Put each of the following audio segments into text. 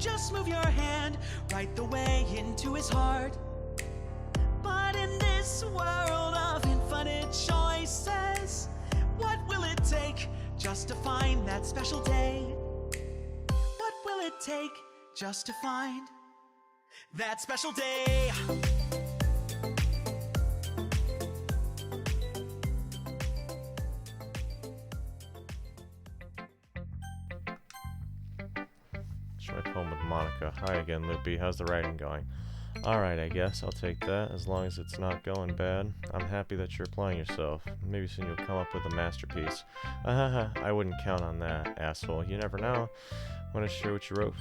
just move your hand right the way into his heart. But in this world of infinite choices, what will it take just to find that special day? What will it take just to find that special day? Share my poem with Monika. Hi again, Loopy. How's the writing going? Alright, I guess I'll take that, as long as it's not going bad. I'm happy that you're applying yourself. Maybe soon you'll come up with a masterpiece. I wouldn't count on that, asshole. You never know. Want to share what you wrote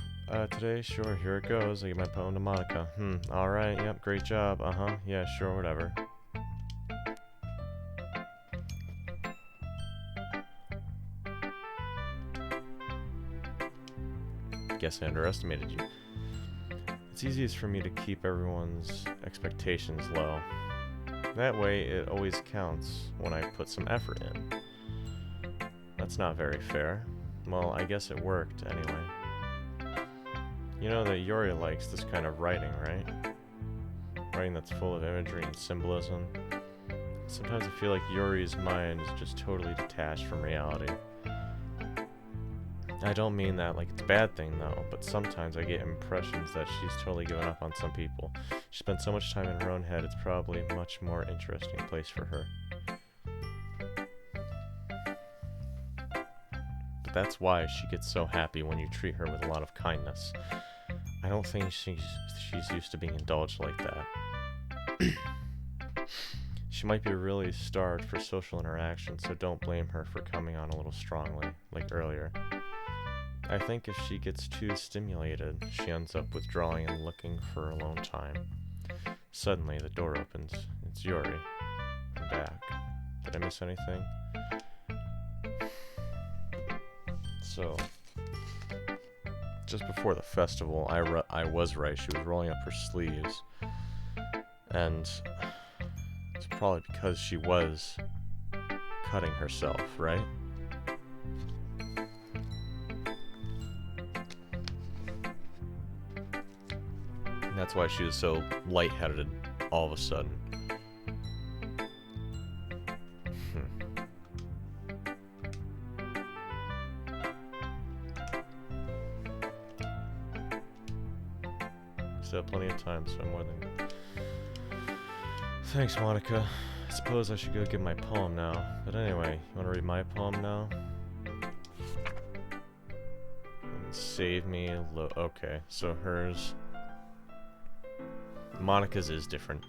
today? Sure, here it goes. I give my poem to Monika. Alright, yep, great job. Yeah, sure, whatever. Guess I underestimated you. It's easiest for me to keep everyone's expectations low. That way, it always counts when I put some effort in. That's not very fair. Well, I guess it worked anyway. You know that Yori likes this kind of writing, right? Writing that's full of imagery and symbolism. Sometimes I feel like Yori's mind is just totally detached from reality. I don't mean that like it's a bad thing though, but sometimes I get impressions that she's totally given up on some people. She spends so much time in her own head, it's probably a much more interesting place for her. But that's why she gets so happy when you treat her with a lot of kindness. I don't think she's used to being indulged like that. She might be really starved for social interaction, so don't blame her for coming on a little strongly, like earlier. I think if she gets too stimulated, she ends up withdrawing and looking for alone time. Suddenly, the door opens. It's Yori. I'm back. Did I miss anything? So, just before the festival, I was right. She was rolling up her sleeves. And it's probably because she was cutting herself, right? That's why she was so lightheaded all of a sudden. Still have plenty of time, so more than... Thanks, Monika. I suppose I should go get my poem now. But anyway, you want to read my poem now? And save me a okay, so hers... Monika's is different.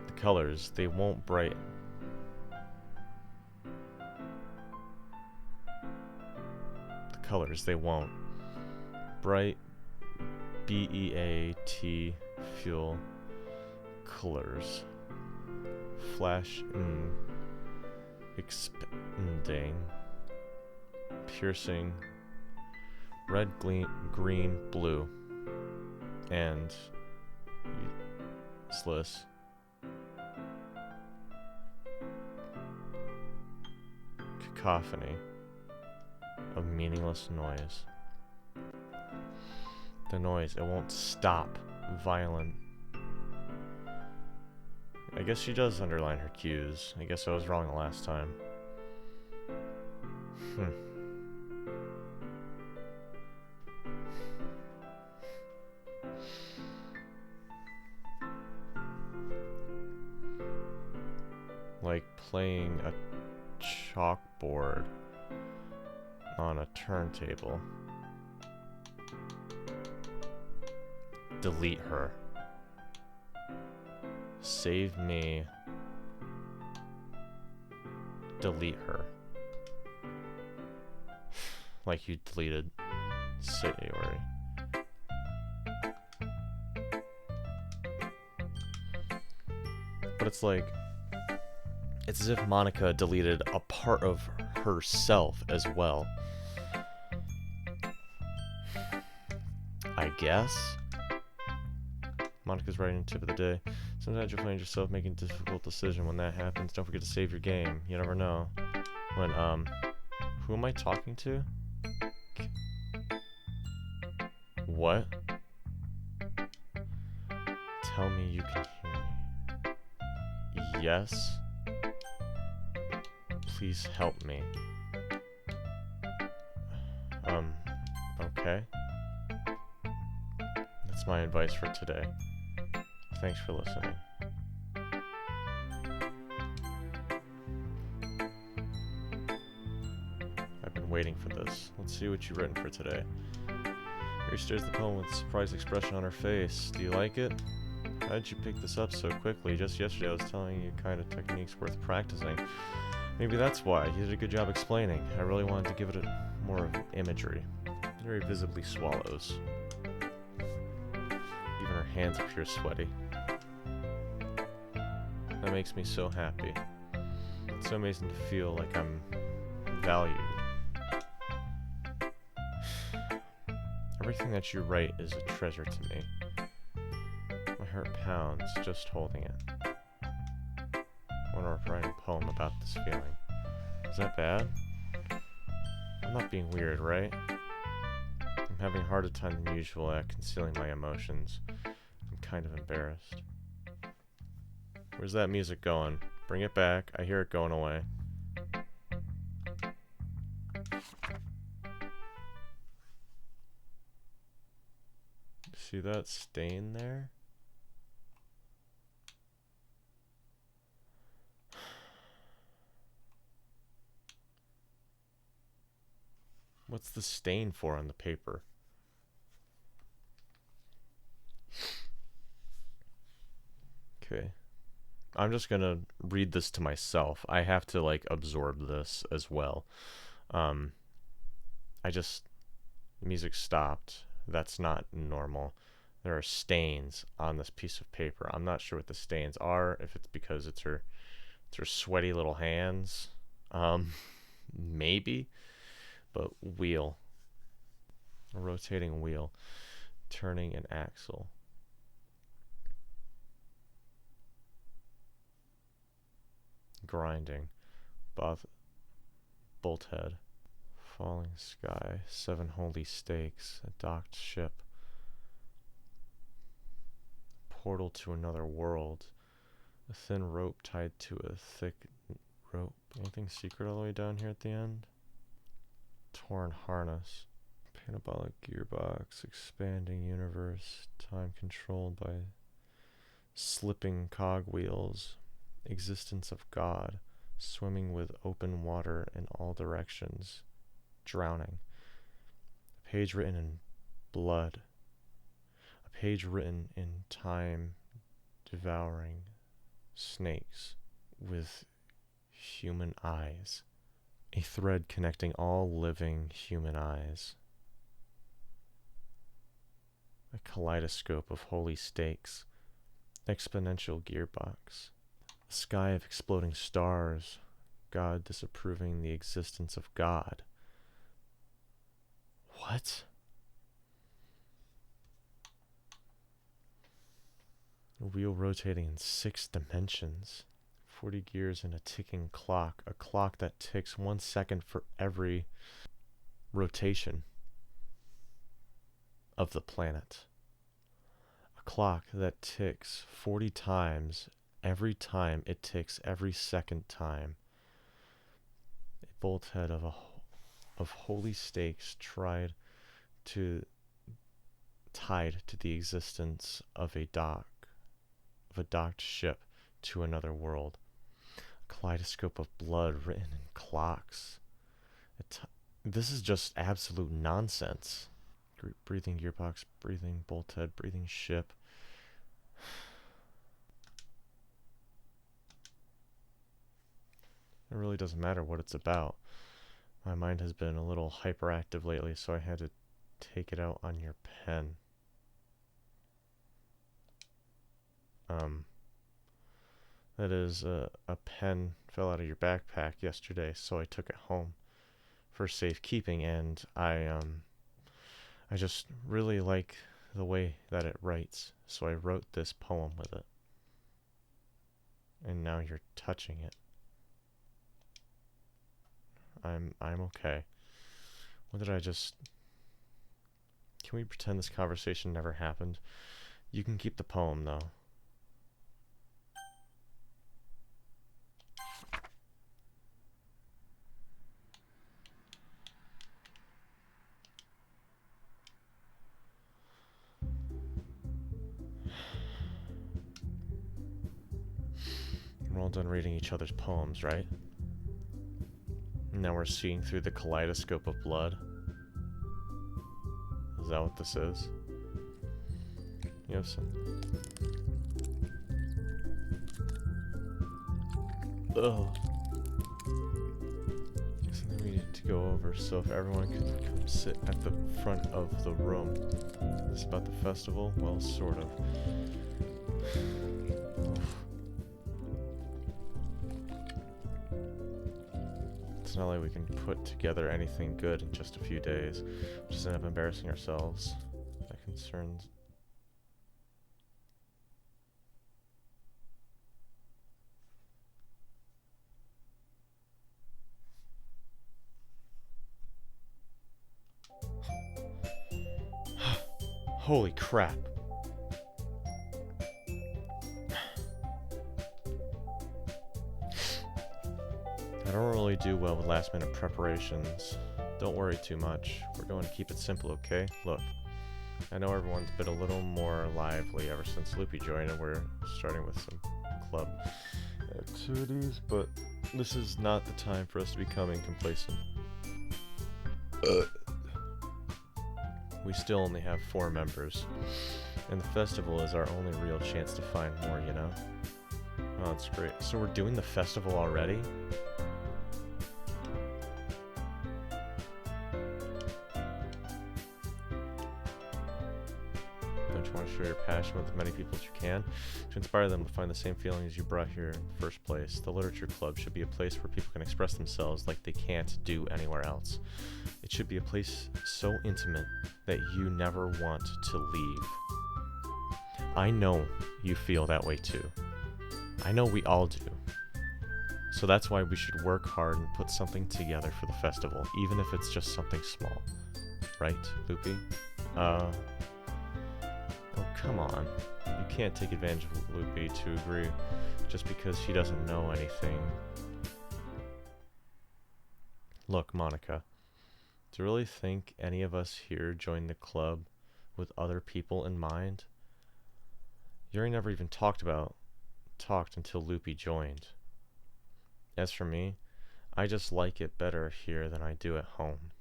The colors, they won't bright. The colors, they won't. Bright BEAT fuel colors. Flash expanding. Piercing. Red, green, blue. And useless. Cacophony of meaningless noise. The noise, it won't stop. Violent. I guess she does underline her cues. I guess I was wrong the last time. Like playing a chalkboard on a turntable. Delete her. Save me. Delete her. Like you deleted Sayori. But it's like, it's as if Monika deleted a part of herself as well. I guess? Monika's writing tip of the day. Sometimes you find yourself making a difficult decision. When that happens, don't forget to save your game. You never know. When, who am I talking to? What? Tell me you can hear me. Yes? Please help me. Okay. That's my advice for today. Thanks for listening. I've been waiting for this. Let's see what you've written for today. Here stares the poem with a surprised expression on her face. Do you like it? How did you pick this up so quickly? Just yesterday I was telling you kind of techniques worth practicing. Maybe that's why. You did a good job explaining. I really wanted to give it more of an imagery. Very visibly swallows. Even her hands appear sweaty. That makes me so happy. It's so amazing to feel like I'm valued. Everything that you write is a treasure to me. My heart pounds just holding it. I want to write a poem about this feeling. Is that bad? I'm not being weird, right? I'm having a harder time than usual at concealing my emotions. I'm kind of embarrassed. Where's that music going? Bring it back. I hear it going away. See that stain there? What's the stain for on the paper? Okay. I'm just gonna read this to myself. I have to like absorb this as well. Music stopped. That's not normal. There are stains on this piece of paper. I'm not sure what the stains are, if it's because it's her sweaty little hands. Maybe. But wheel. A rotating wheel. Turning an axle. Grinding. Bolt head. Falling sky. 7 holy stakes. A docked ship. Portal to another world. A thin rope tied to a thick rope. Anything secret all the way down here at the end? Torn harness. Parabolic gearbox. Expanding universe. Time controlled by slipping cogwheels. Existence of God. Swimming with open water in all directions. Drowning. A page written in blood. A page written in time. Devouring snakes with human eyes. A thread connecting all living human eyes. A kaleidoscope of holy stakes. Exponential gearbox. A sky of exploding stars. God disapproving the existence of God. What? A wheel rotating in 6 dimensions. 40 gears in a ticking clock. A clock that ticks 1 second for every rotation of the planet. A clock that ticks 40 times every time it ticks every second time. A bolt head of holy stakes tied to the existence of a docked ship to another world. A kaleidoscope of blood written in clocks. This is just absolute nonsense. Breathing gearbox, breathing bolt head, breathing ship. It really doesn't matter what it's about. My mind has been a little hyperactive lately, so I had to take it out on your pen. That is, a pen fell out of your backpack yesterday, so I took it home for safekeeping, and I just really like the way that it writes, so I wrote this poem with it. And now you're touching it. I'm okay. What did I just Can we pretend this conversation never happened? You can keep the poem, though. We're all done reading each other's poems, right? Now we're seeing through the kaleidoscope of blood. Is that what this is? You have some... Ugh. Something we need to go over, so if everyone could come sit at the front of the room. It's about the festival? Well, sort of. It's not like we can put together anything good in just a few days. We'll just end up embarrassing ourselves. That concerns... Holy crap. I don't really do well with last minute preparations. Don't worry too much. We're going to keep it simple, okay? Look, I know everyone's been a little more lively ever since Loopy joined and we're starting with some club activities, but this is not the time for us to becoming complacent. We still only have 4 members, and the festival is our only real chance to find more, you know? Oh, that's great. So we're doing the festival already? Don't you want to share your passion with as many people as you can? To inspire them to find the same feelings you brought here in the first place. The Literature Club should be a place where people can express themselves like they can't do anywhere else. It should be a place so intimate that you never want to leave. I know you feel that way too. I know we all do. So that's why we should work hard and put something together for the festival, even if it's just something small. Right, Loopy? Oh, come on. You can't take advantage of Loopy to agree just because she doesn't know anything. Look, Monika. Do you really think any of us here joined the club with other people in mind? Yuri never even talked until Loopy joined. As for me, I just like it better here than I do at home.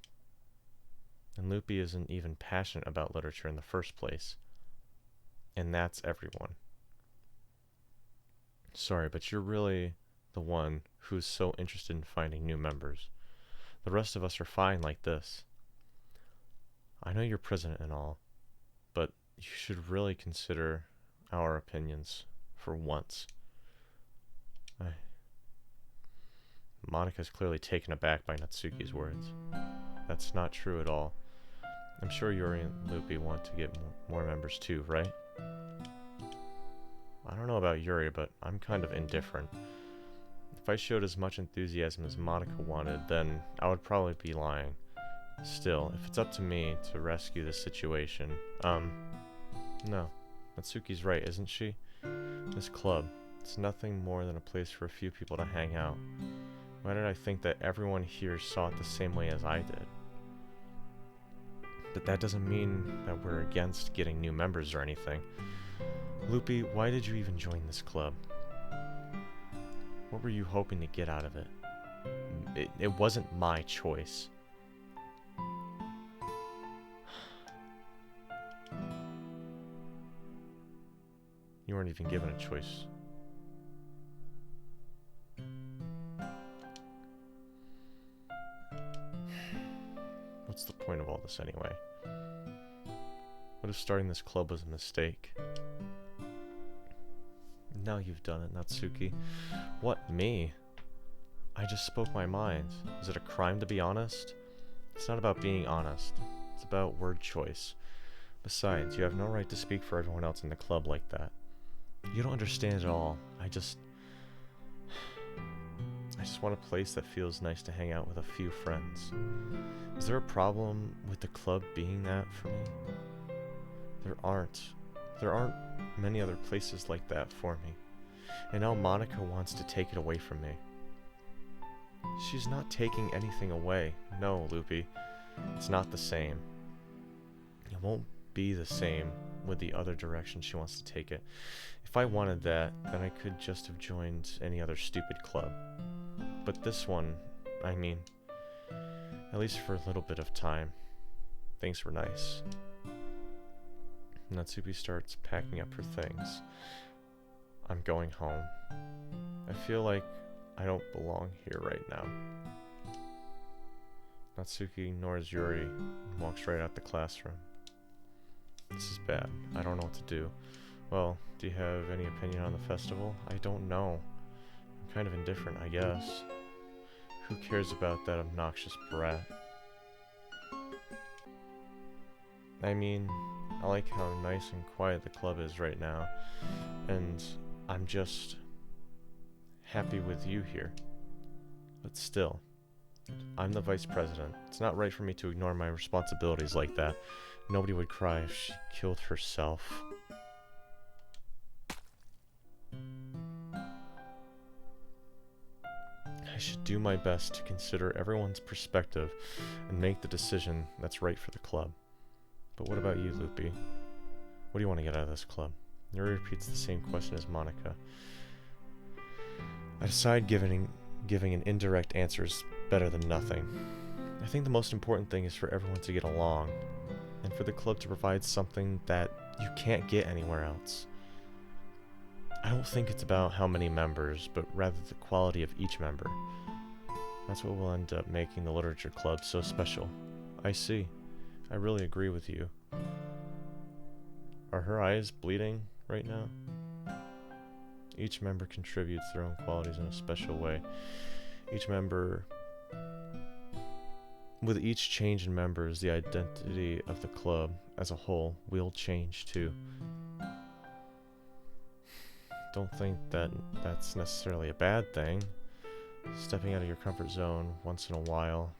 And Loopy isn't even passionate about literature in the first place. And that's everyone. Sorry, but you're really the one who's so interested in finding new members. The rest of us are fine like this. I know you're president and all, but you should really consider our opinions for once. Monika's clearly taken aback by Natsuki's words. That's not true at all. I'm sure Yuri and Loopy want to get more members too, right? I don't know about Yuri, but I'm kind of indifferent. If I showed as much enthusiasm as Monika wanted, then I would probably be lying. Still, if it's up to me to rescue this situation, no. Natsuki's right, isn't she? This club, it's nothing more than a place for a few people to hang out. Why did I think that everyone here saw it the same way as I did? But that doesn't mean that we're against getting new members or anything. Loopy, why did you even join this club? What were you hoping to get out of it? It wasn't my choice. You weren't even given a choice. What's the point of all this anyway? What if starting this club was a mistake? Now you've done it, Natsuki. What, me? I just spoke my mind. Is it a crime to be honest? It's not about being honest. It's about word choice. Besides, you have no right to speak for everyone else in the club like that. You don't understand at all. I I just want a place that feels nice to hang out with a few friends. Is there a problem with the club being that for me? There aren't. There aren't many other places like that for me. And now Monika wants to take it away from me. She's not taking anything away. No, Loopy. It's not the same. It won't be the same with the other direction she wants to take it. If I wanted that, then I could just have joined any other stupid club. But this one, I mean, at least for a little bit of time, things were nice. Natsuki starts packing up her things. I'm going home. I feel like I don't belong here right now. Natsuki ignores Yuri and walks right out the classroom. This is bad. I don't know what to do. Well, do you have any opinion on the festival? I don't know. I'm kind of indifferent, I guess. Who cares about that obnoxious brat? I mean, I like how nice and quiet the club is right now, and I'm just happy with you here. But still, I'm the vice president. It's not right for me to ignore my responsibilities like that. Nobody would cry if she killed herself. I should do my best to consider everyone's perspective and make the decision that's right for the club. But what about you, Loopy? What do you want to get out of this club? Yuri repeats the same question as Monika. I decide giving an indirect answer is better than nothing. I think the most important thing is for everyone to get along, and for the club to provide something that you can't get anywhere else. I don't think it's about how many members, but rather the quality of each member. That's what will end up making the literature club so special. I see. I really agree with you. Are her eyes bleeding right now? Each member contributes their own qualities in a special way. With each change in members, the identity of the club as a whole will change too. Don't think that that's necessarily a bad thing. Stepping out of your comfort zone once in a while.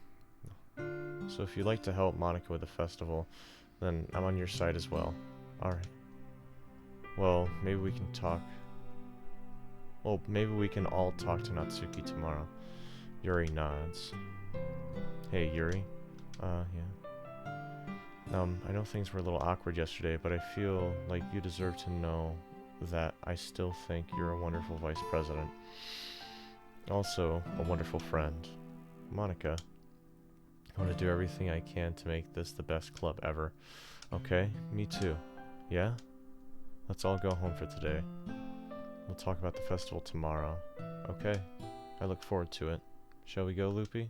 So if you'd like to help Monika with the festival, then I'm on your side as well. Alright. Well, maybe we can talk. Well, maybe we can all talk to Natsuki tomorrow. Yuri nods. Hey, Yuri. Yeah. I know things were a little awkward yesterday, but I feel like you deserve to know that I still think you're a wonderful vice president. Also, a wonderful friend. Monika, I want to do everything I can to make this the best club ever. Okay? Me too. Yeah? Let's all go home for today. We'll talk about the festival tomorrow. Okay. I look forward to it. Shall we go, Loopy?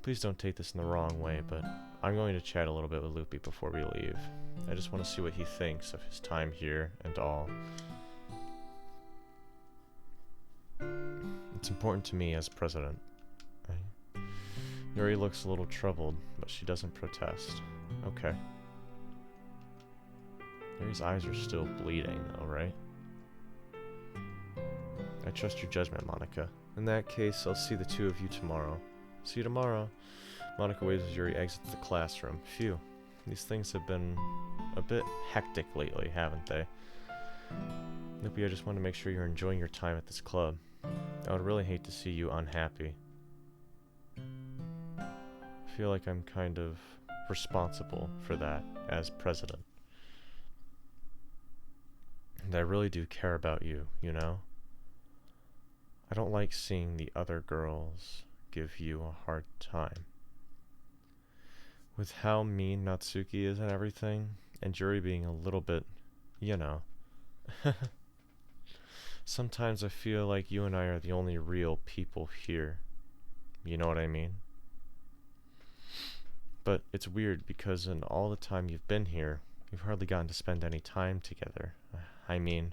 Please don't take this in the wrong way, but I'm going to chat a little bit with Loopy before we leave. I just want to see what he thinks of his time here and all. It's important to me as president. Yuri looks a little troubled, but she doesn't protest. Okay. Yuri's eyes are still bleeding, though, right? I trust your judgment, Monika. In that case, I'll see the two of you tomorrow. See you tomorrow. Monika waves as Yuri exits the classroom. Phew. These things have been a bit hectic lately, haven't they? Loopy, I just want to make sure you're enjoying your time at this club. I would really hate to see you unhappy. I feel like I'm kind of responsible for that as president. And I really do care about you, you know? I don't like seeing the other girls give you a hard time. With how mean Natsuki is and everything, and Yuri being a little bit, you know. Sometimes I feel like you and I are the only real people here. You know what I mean? But it's weird because in all the time you've been here, we've hardly gotten to spend any time together. I mean,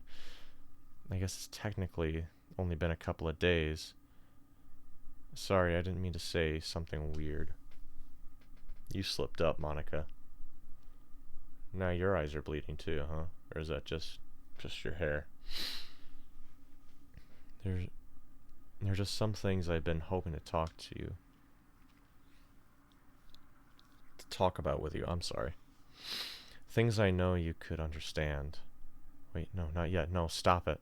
I guess it's technically only been a couple of days. Sorry, I didn't mean to say something weird. You slipped up, Monika. Now your eyes are bleeding too, huh? Or is that just your hair? There are just some things I've been hoping to talk about with you. I'm sorry. Things I know you could understand. Wait, no, not yet. No, stop it.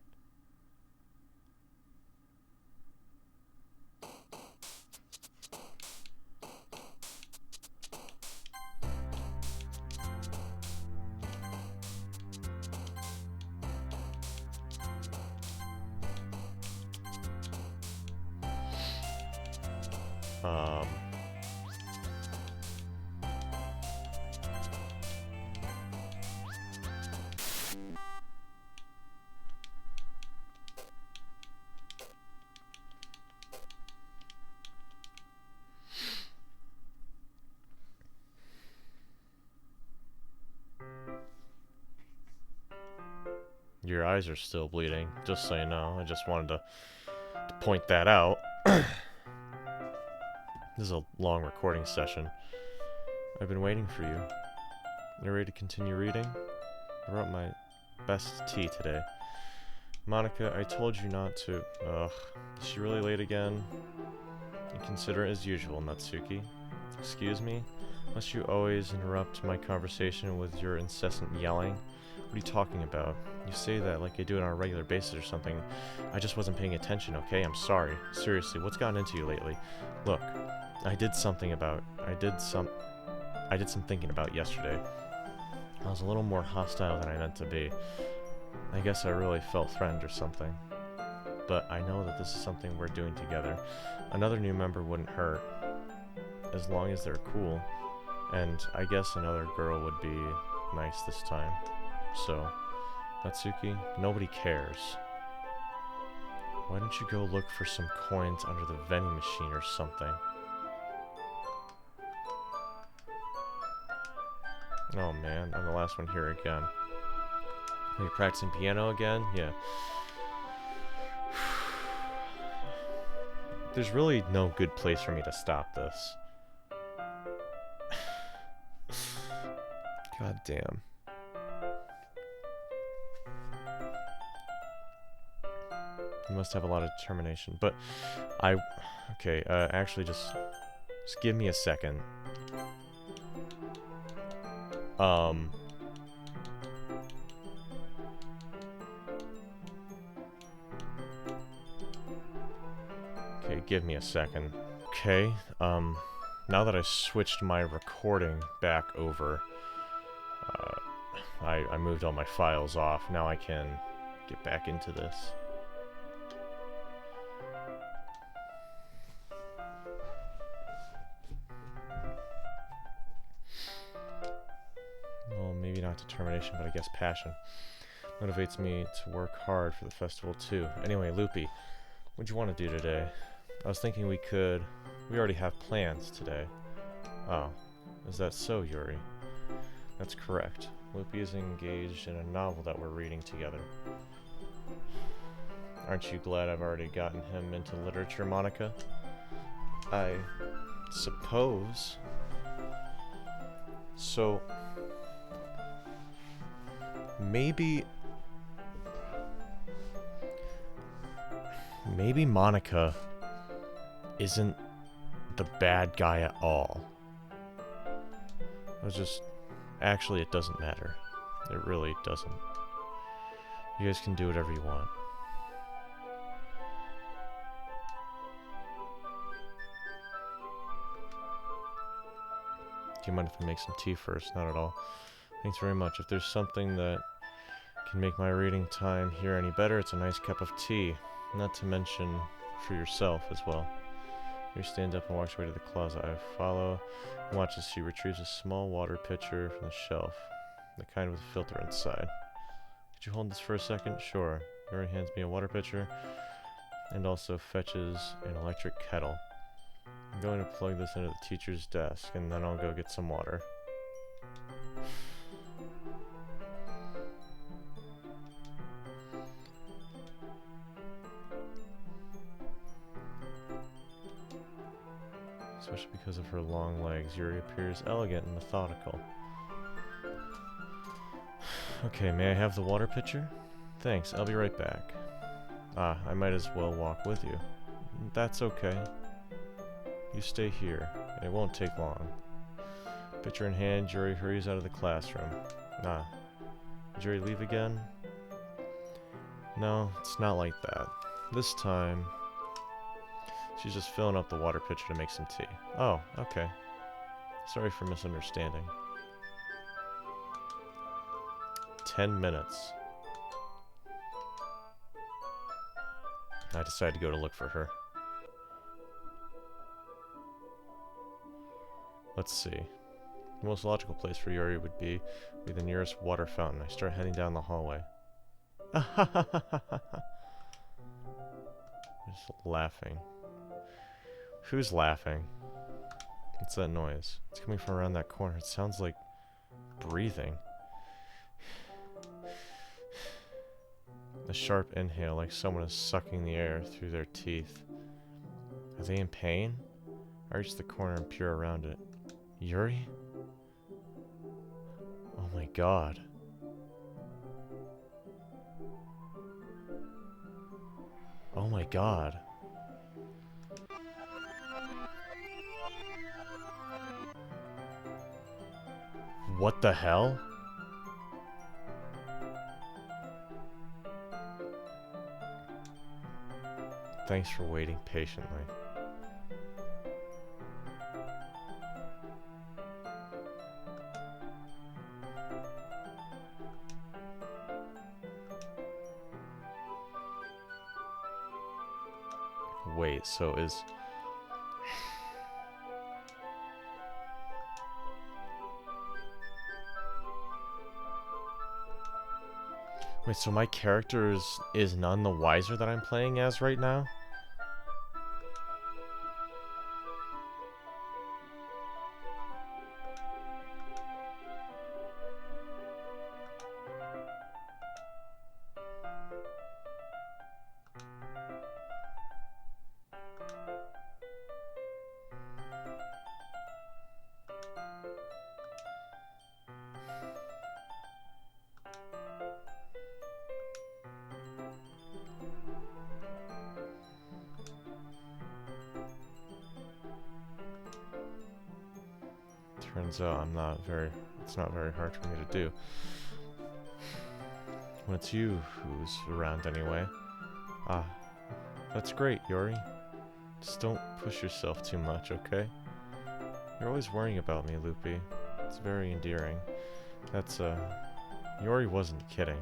Um... Your eyes are still bleeding, just so you know. I just wanted to point that out. This is a long recording session. I've been waiting for you. You ready to continue reading? I wrote my best tea today. Monika, I told you not to. Ugh. Is she really late again? Inconsiderate as usual, Natsuki. Excuse me? Must you always interrupt my conversation with your incessant yelling? What are you talking about? You say that like I do it on a regular basis or something. I just wasn't paying attention, okay? I'm sorry. Seriously, what's gotten into you lately? Look, I did some thinking about yesterday. I was a little more hostile than I meant to be. I guess I really felt threatened or something. But I know that this is something we're doing together. Another new member wouldn't hurt, as long as they're cool. And I guess another girl would be nice this time. So, Natsuki, nobody cares. Why don't you go look for some coins under the vending machine or something? Oh man, I'm the last one here again. Are you practicing piano again? Yeah. There's really no good place for me to stop this. God damn. You must have a lot of determination. But okay, actually just give me a second. Okay, give me a second. Okay, now that I switched my recording back over, I moved all my files off. Now I can get back into this. Well, maybe not determination, but I guess passion. Motivates me to work hard for the festival too. Anyway, Loopy, what'd you want to do today? I was thinking we already have plans today. Oh, is that so, Yuri? That's correct. Loopy is engaged in a novel that we're reading together. Aren't you glad I've already gotten him into literature, Monika? I suppose. So, maybe Monika isn't the bad guy at all. Actually, it doesn't matter. It really doesn't. You guys can do whatever you want. Do you mind if I make some tea first? Not at all. Thanks very much. If there's something that can make my reading time here any better, it's a nice cup of tea. Not to mention for yourself as well. You stand up and walks away to the closet. I follow and watch as she retrieves a small water pitcher from the shelf, the kind with a filter inside. Could you hold this for a second? Sure. Yuri hands me a water pitcher and also fetches an electric kettle. I'm going to plug this into the teacher's desk and then I'll go get some water. Especially because of her long legs, Yuri appears elegant and methodical. Okay, may I have the water pitcher? Thanks, I'll be right back. I might as well walk with you. That's okay. You stay here. It won't take long. Picture in hand, Yuri hurries out of the classroom. Nah. Did Yuri leave again? No, it's not like that. This time, she's just filling up the water pitcher to make some tea. Oh, okay. Sorry for misunderstanding. 10 minutes. I decided to go to look for her. Let's see. The most logical place for Yuri would be the nearest water fountain. I start heading down the hallway. Just laughing. Who's laughing? What's that noise? It's coming from around that corner. It sounds like breathing. A sharp inhale, like someone is sucking the air through their teeth. Are they in pain? I reach the corner and peer around it. Yuri? Oh my god. Oh my god. What the hell? Thanks for waiting patiently. Wait, so is... Wait, so my character is none the wiser that I'm playing as right now? Turns out it's not very hard for me to do. When it's you who's around anyway. Ah, that's great, Yuri. Just don't push yourself too much, okay? You're always worrying about me, Loopy. It's very endearing. Yuri wasn't kidding.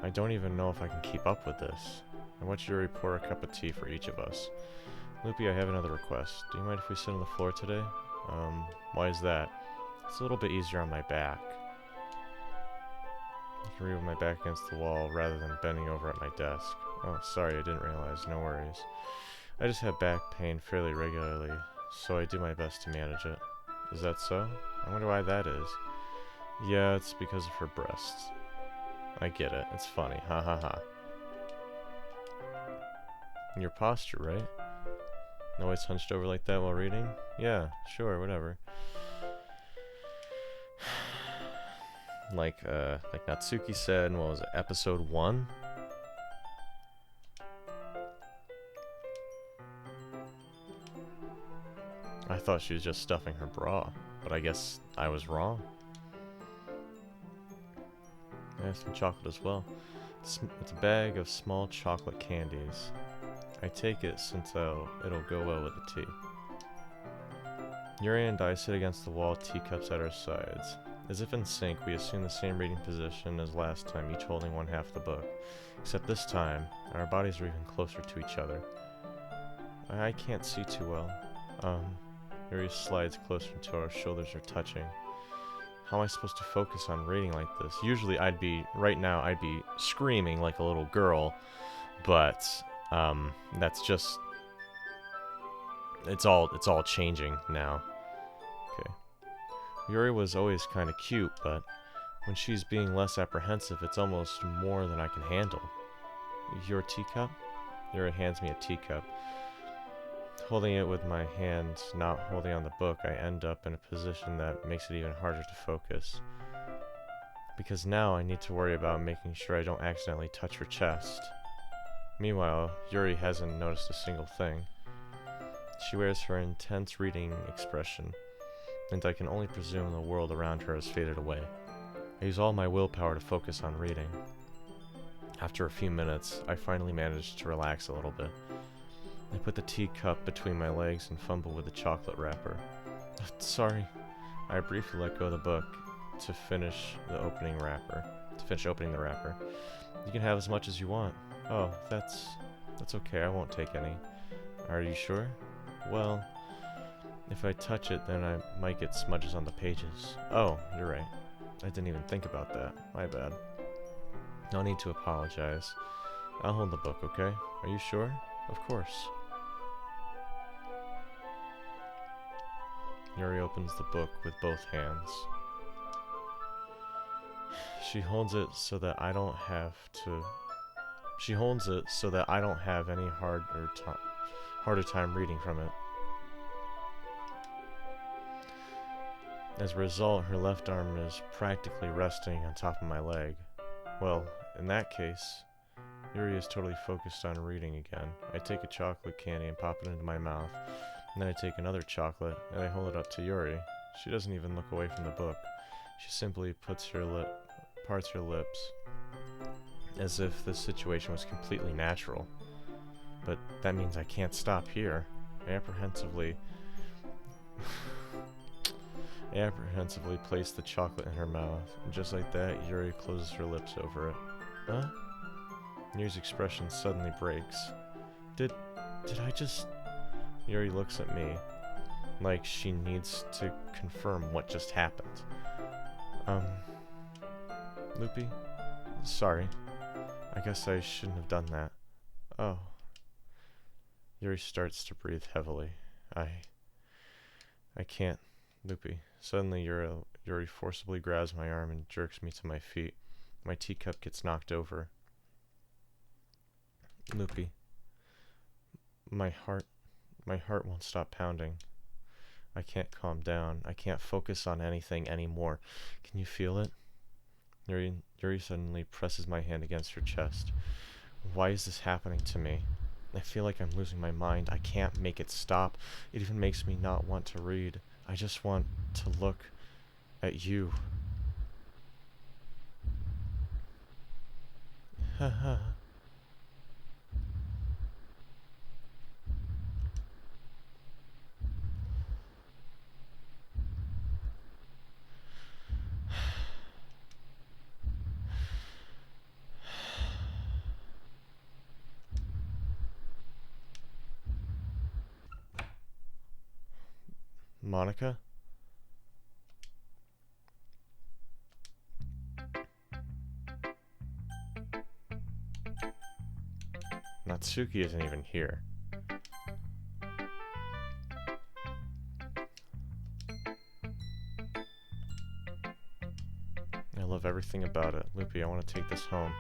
I don't even know if I can keep up with this. I watch Yuri pour a cup of tea for each of us. Loopy, I have another request. Do you mind if we sit on the floor today? Why is that? It's a little bit easier on my back. I can read with my back against the wall rather than bending over at my desk. Oh, sorry, I didn't realize. No worries. I just have back pain fairly regularly, so I do my best to manage it. Is that so? I wonder why that is. Yeah, it's because of her breasts. I get it. It's funny. Ha ha ha. And your posture, right? Always hunched over like that while reading? Yeah, sure, whatever. Like Natsuki said in, what was it, episode 1? I thought she was just stuffing her bra, but I guess I was wrong. I have some chocolate as well. It's a bag of small chocolate candies. I take it since it'll go well with the tea. Yuri and I sit against the wall, teacups at our sides. As if in sync, we assume the same reading position as last time, each holding one half the book. Except this time, our bodies are even closer to each other. I can't see too well. Yuri slides closer until our shoulders are touching. How am I supposed to focus on reading like this? Usually right now I'd be screaming like a little girl, but that's just, it's all changing now. Okay. Yuri was always kind of cute, but when she's being less apprehensive, it's almost more than I can handle. Your teacup? Yuri hands me a teacup. Holding it with my hand, not holding on the book, I end up in a position that makes it even harder to focus. Because now I need to worry about making sure I don't accidentally touch her chest. Meanwhile, Yuri hasn't noticed a single thing. She wears her intense reading expression, and I can only presume the world around her has faded away. I use all my willpower to focus on reading. After a few minutes, I finally manage to relax a little bit. I put the teacup between my legs and fumble with the chocolate wrapper. Sorry. I briefly let go of the book to finish opening the wrapper. You can have as much as you want. Oh, that's okay. I won't take any. Are you sure? Well, if I touch it, then I might get smudges on the pages. Oh, you're right. I didn't even think about that. My bad. No need to apologize. I'll hold the book, okay? Are you sure? Of course. Yuri opens the book with both hands. She holds it so that I don't have any harder time reading from it. As a result, her left arm is practically resting on top of my leg. Well, in that case, Yuri is totally focused on reading again. I take a chocolate candy and pop it into my mouth. And then I take another chocolate and I hold it up to Yuri. She doesn't even look away from the book. She simply parts her lips as if this situation was completely natural. But that means I can't stop here. I apprehensively place the chocolate in her mouth, and just like that, Yuri closes her lips over it. Huh? Yuri's expression suddenly breaks. Did I just... Yuri looks at me, like she needs to confirm what just happened. Loopy? Sorry. I guess I shouldn't have done that. Oh. Yuri starts to breathe heavily. I can't, Loopy. Suddenly, Yuri forcibly grabs my arm and jerks me to my feet. My teacup gets knocked over. Loopy. My heart won't stop pounding. I can't calm down. I can't focus on anything anymore. Can you feel it? Yuri suddenly presses my hand against her chest. Why is this happening to me? I feel like I'm losing my mind. I can't make it stop. It even makes me not want to read. I just want to look at you. Haha. Monika? Natsuki isn't even here. I love everything about it. Loopy, I want to take this home.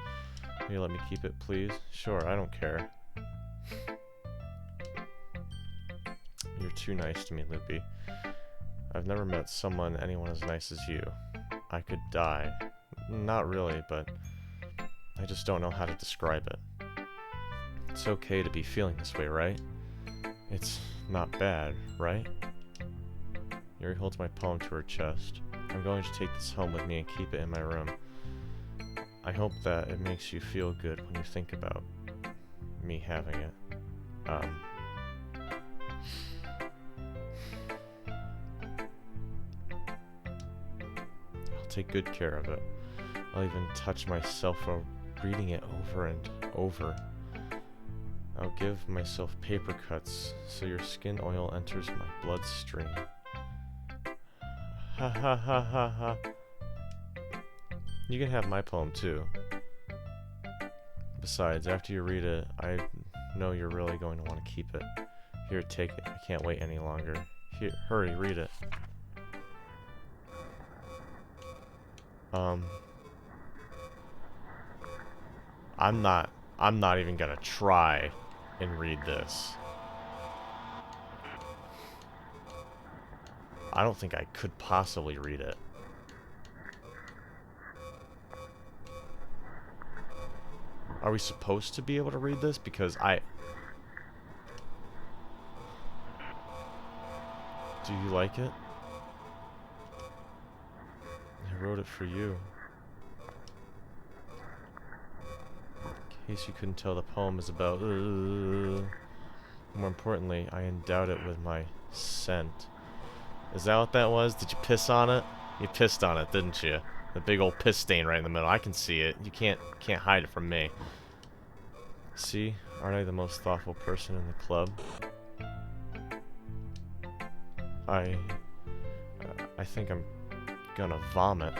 Will you let me keep it, please? Sure, I don't care. You're too nice to me, Loopy. I've never met anyone as nice as you. I could die. Not really, but I just don't know how to describe it. It's okay to be feeling this way, right? It's not bad, right? Yuri holds my palm to her chest. I'm going to take this home with me and keep it in my room. I hope that it makes you feel good when you think about me having it. I'll take good care of it. I'll even touch myself while reading it over and over. I'll give myself paper cuts so your skin oil enters my bloodstream. Ha ha ha ha ha. You can have my poem too. Besides, after you read it, I know you're really going to want to keep it. Here, take it. I can't wait any longer. Here, hurry, read it. I'm not even gonna try and read this. I don't think I could possibly read it. Are we supposed to be able to read this? Because Do you like it? I wrote it for you. In case you couldn't tell, the poem is about... More importantly, I endowed it with my scent. Is that what that was? Did you piss on it? You pissed on it, didn't you? The big old piss stain right in the middle. I can see it. You can't hide it from me. See? Aren't I the most thoughtful person in the club? I think I'm gonna vomit.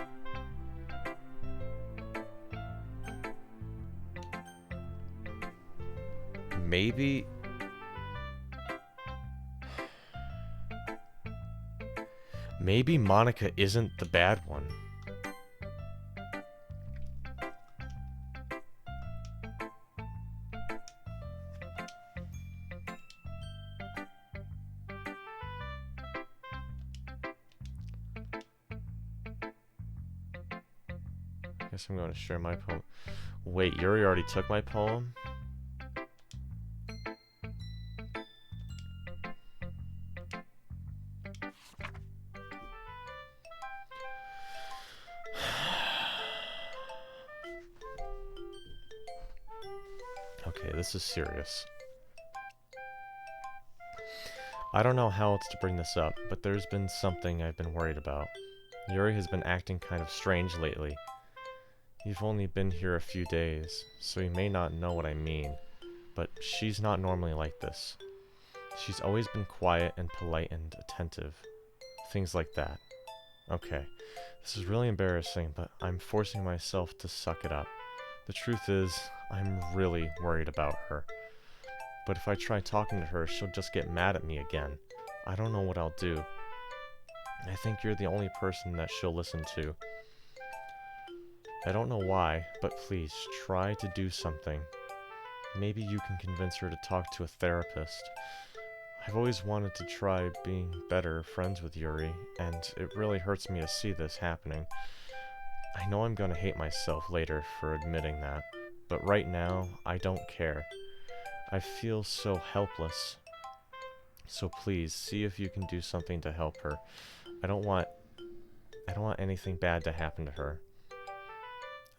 Maybe... Maybe Monika isn't the bad one. I guess I'm going to share my poem. Wait, Yuri already took my poem? Okay, this is serious. I don't know how else to bring this up, but there's been something I've been worried about. Yuri has been acting kind of strange lately. You've only been here a few days, so you may not know what I mean, but she's not normally like this. She's always been quiet and polite and attentive. Things like that. Okay, this is really embarrassing, but I'm forcing myself to suck it up. The truth is, I'm really worried about her. But if I try talking to her, she'll just get mad at me again. I don't know what I'll do. I think you're the only person that she'll listen to. I don't know why, but please, try to do something. Maybe you can convince her to talk to a therapist. I've always wanted to try being better friends with Yuri, and it really hurts me to see this happening. I know I'm gonna hate myself later for admitting that, but right now, I don't care. I feel so helpless. So please, see if you can do something to help her. I don't want anything bad to happen to her.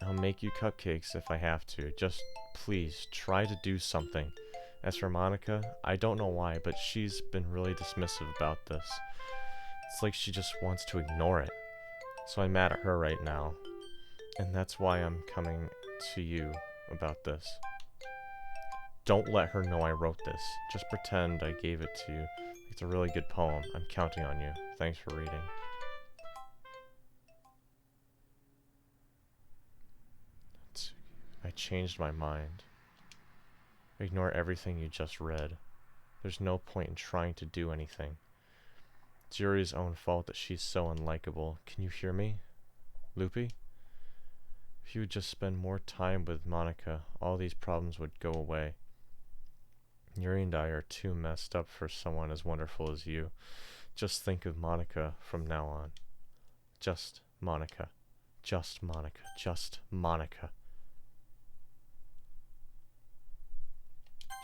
I'll make you cupcakes if I have to. Just please try to do something. As for Monika, I don't know why, but she's been really dismissive about this. It's like she just wants to ignore it. So I'm mad at her right now. And that's why I'm coming to you about this. Don't let her know I wrote this. Just pretend I gave it to you. It's a really good poem. I'm counting on you. Thanks for reading. I changed my mind. Ignore everything you just read. There's no point in trying to do anything. It's Yuri's own fault that she's so unlikable. Can you hear me? Loopy? If you would just spend more time with Monika, all these problems would go away. Yuri and I are too messed up for someone as wonderful as you. Just think of Monika from now on. Just Monika. Just Monika. Just Monika.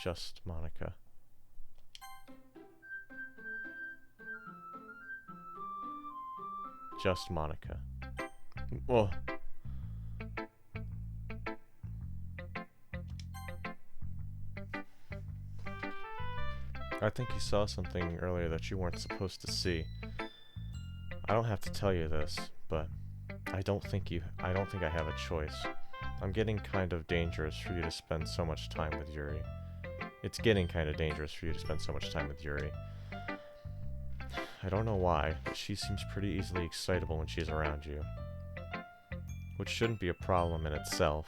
Just Monika. Just Monika. Well, I think you saw something earlier that you weren't supposed to see. I don't have to tell you this, but I don't think I have a choice. I'm getting kind of dangerous for you to spend so much time with Yuri. It's getting kind of dangerous for you to spend so much time with Yuri. I don't know why, but she seems pretty easily excitable when she's around you. Which shouldn't be a problem in itself.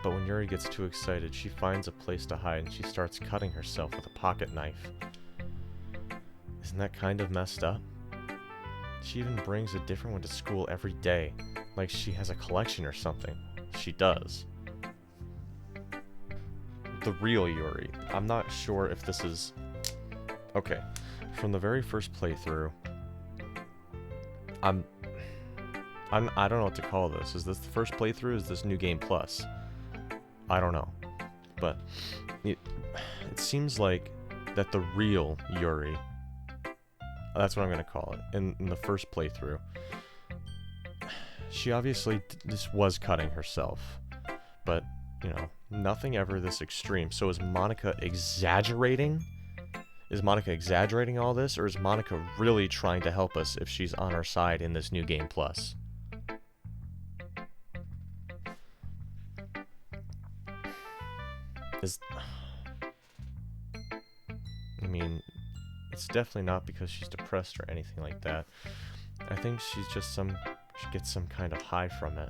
But when Yuri gets too excited, she finds a place to hide and she starts cutting herself with a pocket knife. Isn't that kind of messed up? She even brings a different one to school every day, like she has a collection or something. She does. The real Yuri. I'm not sure if this is... Okay. From the very first playthrough, I don't know what to call this. Is this the first playthrough? Is this New Game Plus? I don't know. But it seems like that the real Yuri, that's what I'm going to call it, in the first playthrough, she obviously just was cutting herself. But, you know, nothing ever this extreme. So is MONIKA exaggerating? Is MONIKA exaggerating all this? Or is MONIKA really trying to help us if she's on our side in this new game plus? I mean, it's definitely not because she's depressed or anything like that. I think she's just she gets some kind of high from it.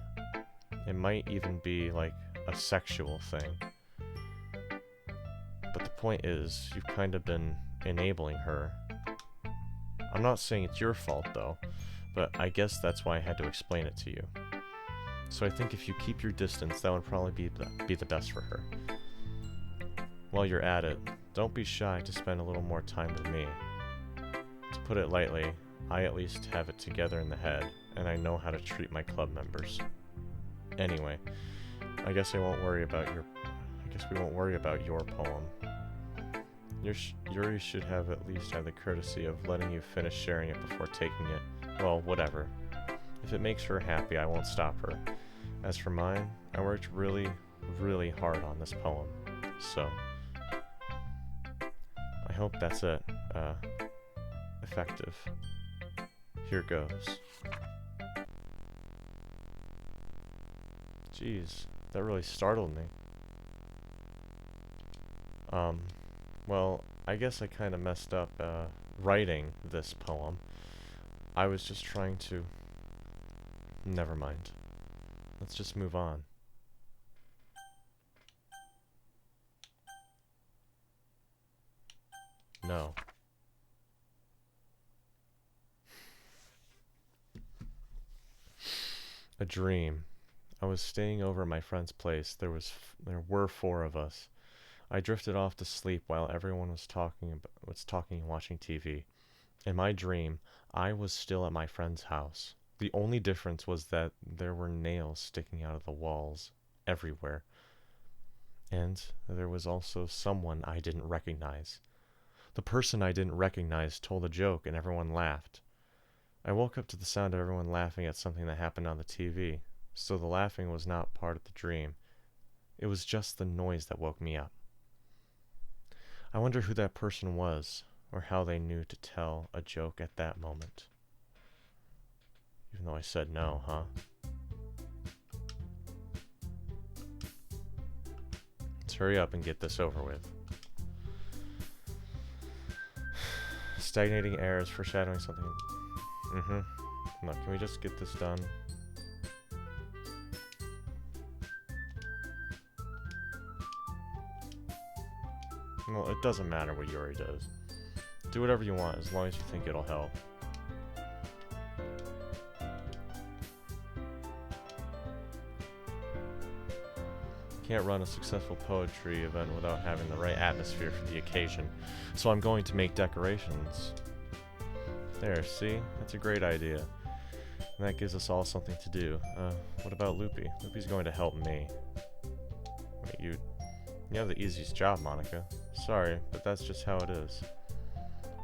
It might even be like a sexual thing. But the point is, you've kind of been enabling her. I'm not saying it's your fault though, but I guess that's why I had to explain it to you. So I think if you keep your distance, that would probably be the best for her. While you're at it, don't be shy to spend a little more time with me. To put it lightly, I at least have it together in the head, and I know how to treat my club members. Anyway, I guess we won't worry about your poem. Yuri should have at least had the courtesy of letting you finish sharing it before taking it. Well, whatever. If it makes her happy, I won't stop her. As for mine, I worked really, really hard on this poem. So, I hope that's it. Effective. Here goes. Jeez, that really startled me. Well, I guess I kind of messed up, writing this poem. I was just trying to... Never mind. Let's just move on. No. A dream. I was staying over at my friend's place. There were 4 of us. I drifted off to sleep while everyone was talking and watching TV. In my dream, I was still at my friend's house. The only difference was that there were nails sticking out of the walls everywhere. And there was also someone I didn't recognize. The person I didn't recognize told a joke and everyone laughed. I woke up to the sound of everyone laughing at something that happened on the TV. So the laughing was not part of the dream. It was just the noise that woke me up. I wonder who that person was, or how they knew to tell a joke at that moment. Even though I said no, huh? Let's hurry up and get this over with. Stagnating air is foreshadowing something. Look, can we just get this done? Well, it doesn't matter what Yuri does. Do whatever you want, as long as you think it'll help. Can't run a successful poetry event without having the right atmosphere for the occasion, so I'm going to make decorations. There, see? That's a great idea. And that gives us all something to do. What about Loopy? Loopy's going to help me. Wait, you have the easiest job, MONIKA. Sorry, but that's just how it is.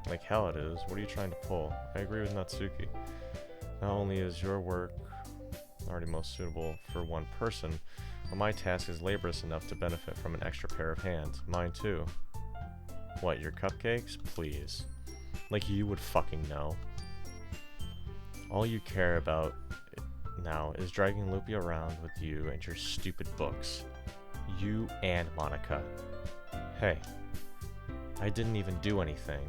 Like hell it is. What are you trying to pull? I agree with Natsuki. Not only is your work already most suitable for one person, but my task is laborious enough to benefit from an extra pair of hands. Mine too. What, your cupcakes? Please. Like you would fucking know. All you care about now is dragging Loopy around with you and your stupid books. You and MONIKA. Hey, I didn't even do anything.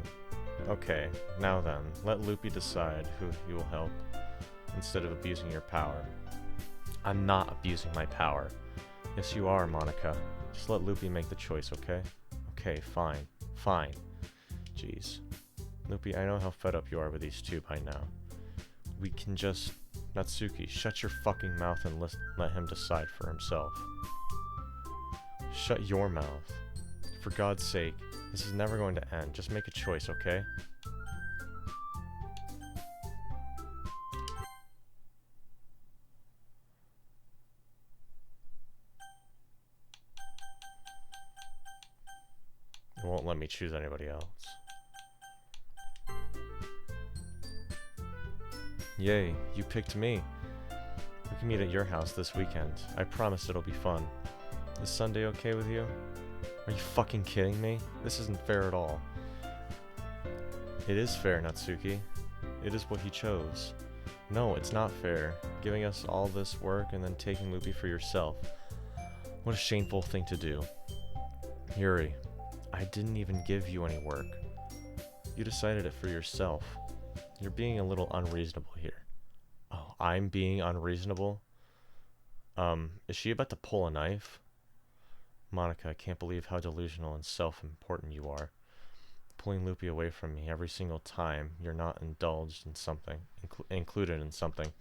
Okay, now then, let Loopy decide who he will help instead of abusing your power. I'm not abusing my power. Yes, you are, MONIKA. Just let Loopy make the choice, okay? Okay, fine. Fine. Jeez. Loopy, I know how fed up you are with these two by now. We can just... Natsuki, shut your fucking mouth and let him decide for himself. Shut your mouth. For God's sake, this is never going to end. Just make a choice, okay? won't let me choose anybody else. Yay, you picked me. We can meet at your house this weekend. I promise it'll be fun. Is Sunday okay with you? Are you fucking kidding me? This isn't fair at all. It is fair, Natsuki. It is what he chose. No, it's not fair. Giving us all this work and then taking Loopy for yourself. What a shameful thing to do. Yuri, I didn't even give you any work. You decided it for yourself. You're being a little unreasonable here. Oh, I'm being unreasonable? Is she about to pull a knife? Monika, I can't believe how delusional and self-important you are. Pulling Loopy away from me every single time you're not indulged in something, included in something.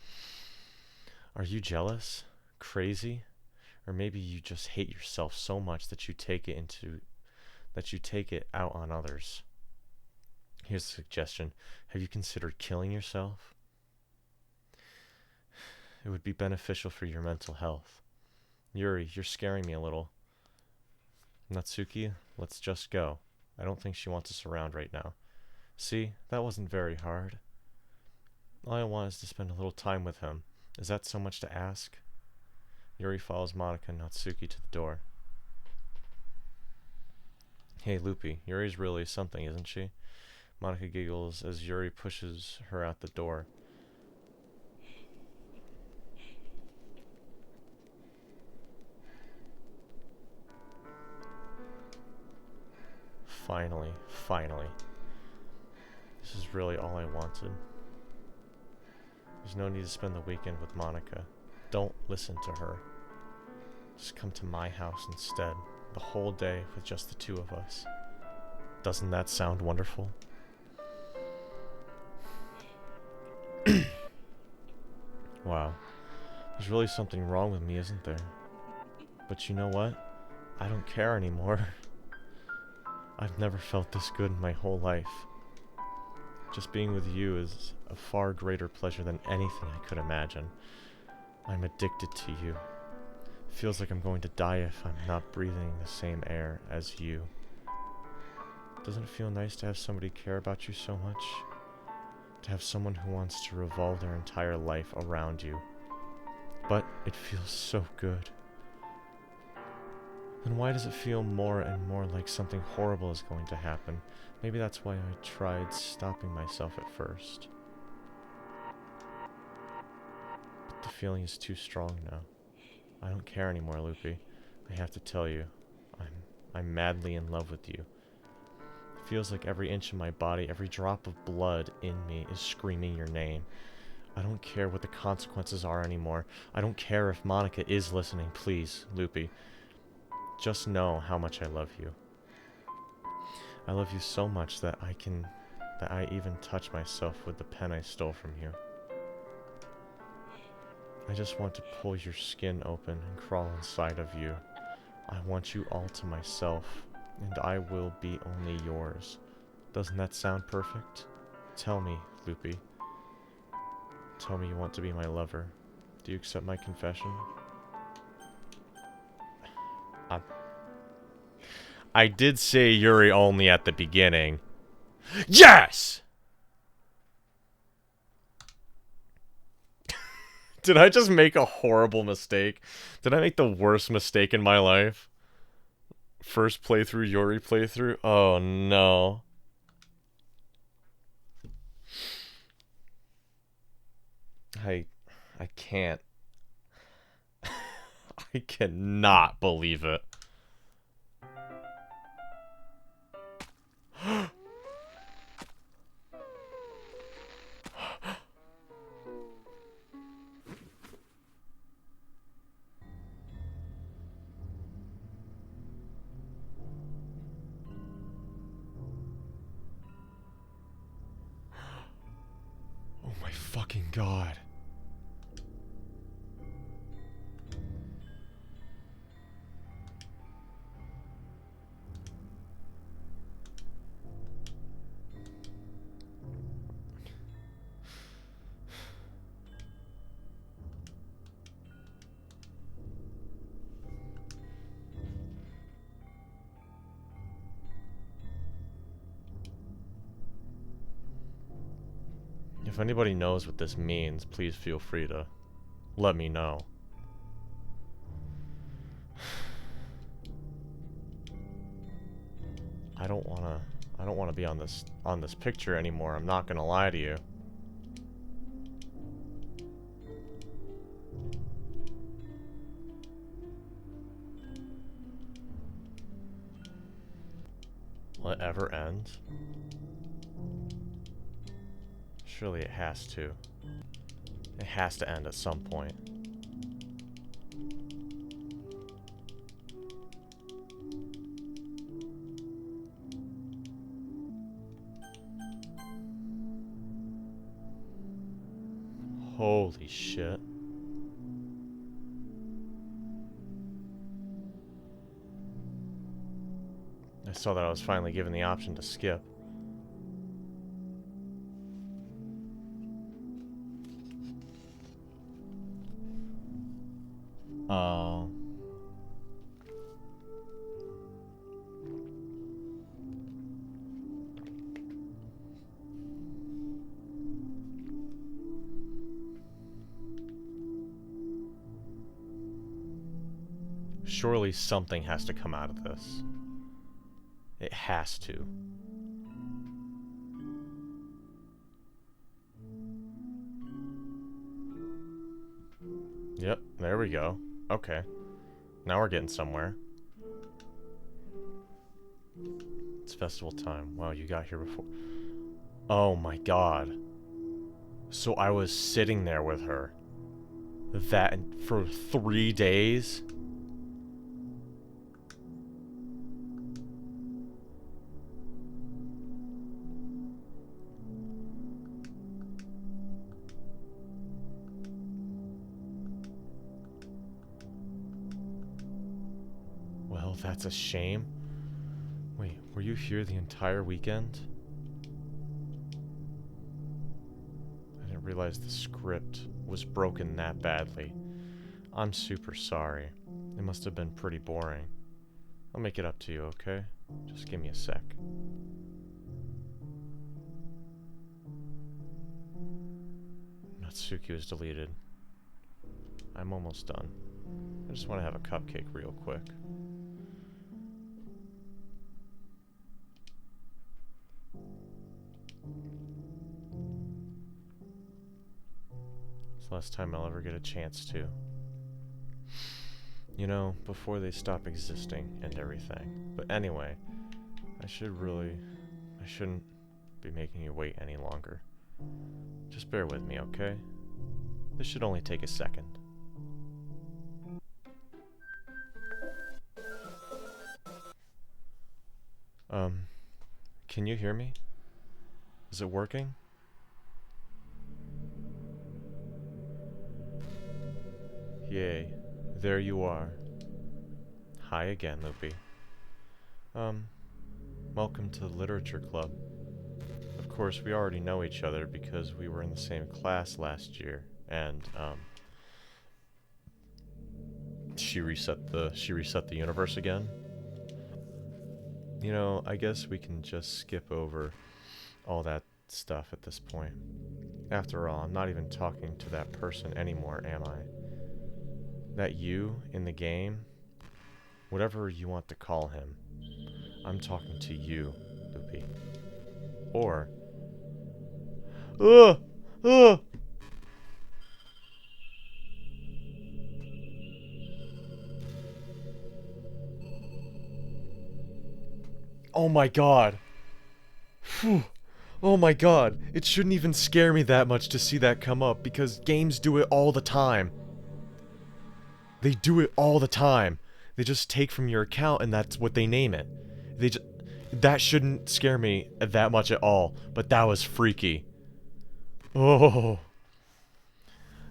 Are you jealous? Crazy? Or maybe you just hate yourself so much that you take it out on others. Here's a suggestion. Have you considered killing yourself? It would be beneficial for your mental health. Yuri, you're scaring me a little. Natsuki, let's just go. I don't think she wants us around right now. See, that wasn't very hard. All I want is to spend a little time with him. Is that so much to ask? Yuri follows Monika and Natsuki to the door. Hey, Loopy, Yuri's really something, isn't she? Monika giggles as Yuri pushes her out the door. Finally. This is really all I wanted. There's no need to spend the weekend with Monika. Don't listen to her. Just come to my house instead. The whole day with just the two of us. Doesn't that sound wonderful? Wow. There's really something wrong with me, isn't there? But you know what? I don't care anymore. I've never felt this good in my whole life. Just being with you is a far greater pleasure than anything I could imagine. I'm addicted to you. It feels like I'm going to die if I'm not breathing the same air as you. Doesn't it feel nice to have somebody care about you so much? To have someone who wants to revolve their entire life around you. But it feels so good. Then why does it feel more and more like something horrible is going to happen? Maybe that's why I tried stopping myself at first. But the feeling is too strong now. I don't care anymore, Loopy. I have to tell you, I'm madly in love with you. It feels like every inch of my body, every drop of blood in me is screaming your name. I don't care what the consequences are anymore. I don't care if Monika is listening. Please, Loopy. Just know how much I love you. I love you so much that I even touch myself with the pen I stole from you. I just want to pull your skin open and crawl inside of you. I want you all to myself, and I will be only yours. Doesn't that sound perfect? Tell me, Loopy. Tell me you want to be my lover. Do you accept my confession? I did say Yuri only at the beginning. Yes! Did I just make a horrible mistake? Did I make the worst mistake in my life? First playthrough, Yuri playthrough? Oh no. I can't. I cannot believe it. Oh my fucking god. If anybody knows what this means, please feel free to let me know. I don't wanna be on this picture anymore, I'm not gonna lie to you. Will it ever end? Surely it has to. It has to end at some point. Holy shit. I saw that I was finally given the option to skip. Oh. Surely something has to come out of this. It has to. Yep, there we go. Okay. Now we're getting somewhere. It's festival time. Wow, you got here before. Oh my god. So I was sitting there with her. That for 3 days? Well, that's a shame. Wait, were you here the entire weekend? I didn't realize the script was broken that badly. I'm super sorry. It must have been pretty boring. I'll make it up to you, okay? Just give me a sec. Natsuki was deleted. I'm almost done. I just want to have a cupcake real quick. It's the last time I'll ever get a chance to. You know, before they stop existing and everything. But anyway, I shouldn't be making you wait any longer. Just bear with me, okay? This should only take a second. Can you hear me? Is it working? Yay, there you are. Hi again, Loopy. Welcome to the Literature Club. Of course, we already know each other because we were in the same class last year, and, she reset the universe again. You know, I guess we can just skip over all that stuff at this point. After all, I'm not even talking to that person anymore, am I? That you in the game, whatever you want to call him, I'm talking to you, Loopy. Or, ugh! Oh my god. Phew. Oh my god. It shouldn't even scare me that much to see that come up because games do it all the time. They do it all the time. They just take from your account and that's what they name it. That shouldn't scare me that much at all, but that was freaky. Oh.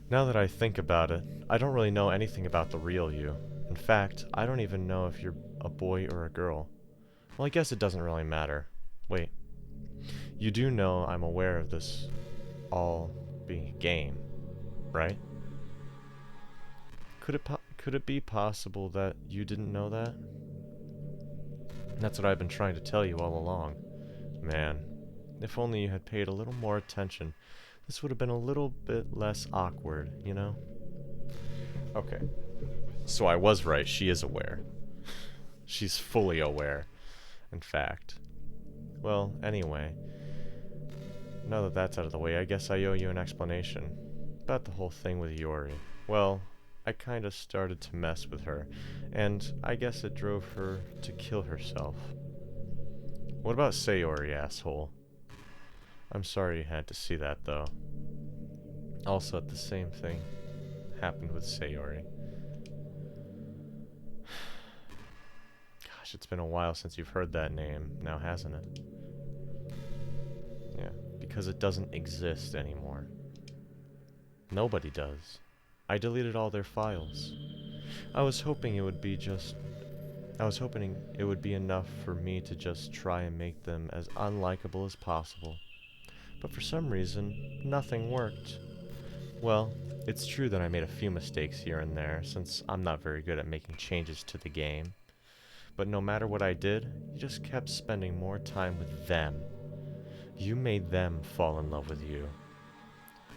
Now that I think about it, I don't really know anything about the real you. In fact, I don't even know if you're a boy or a girl. Well, I guess it doesn't really matter. Wait. You do know I'm aware of this all being a game, right? Could it be possible that you didn't know that? That's what I've been trying to tell you all along. Man, if only you had paid a little more attention this would have been a little bit less awkward, you know? Okay. So I was right, she is aware. She's fully aware, in fact. Well, anyway, now that that's out of the way, I guess I owe you an explanation about the whole thing with Yori. Well, I kinda started to mess with her, and I guess it drove her to kill herself. What about Sayori, asshole? I'm sorry you had to see that, though. Also, the same thing happened with Sayori. Gosh, it's been a while since you've heard that name, now hasn't it? Yeah, because it doesn't exist anymore. Nobody does. I deleted all their files. I was hoping it would be enough for me to just try and make them as unlikable as possible. But for some reason, nothing worked. Well, it's true that I made a few mistakes here and there, since I'm not very good at making changes to the game. But no matter what I did, you just kept spending more time with them. You made them fall in love with you.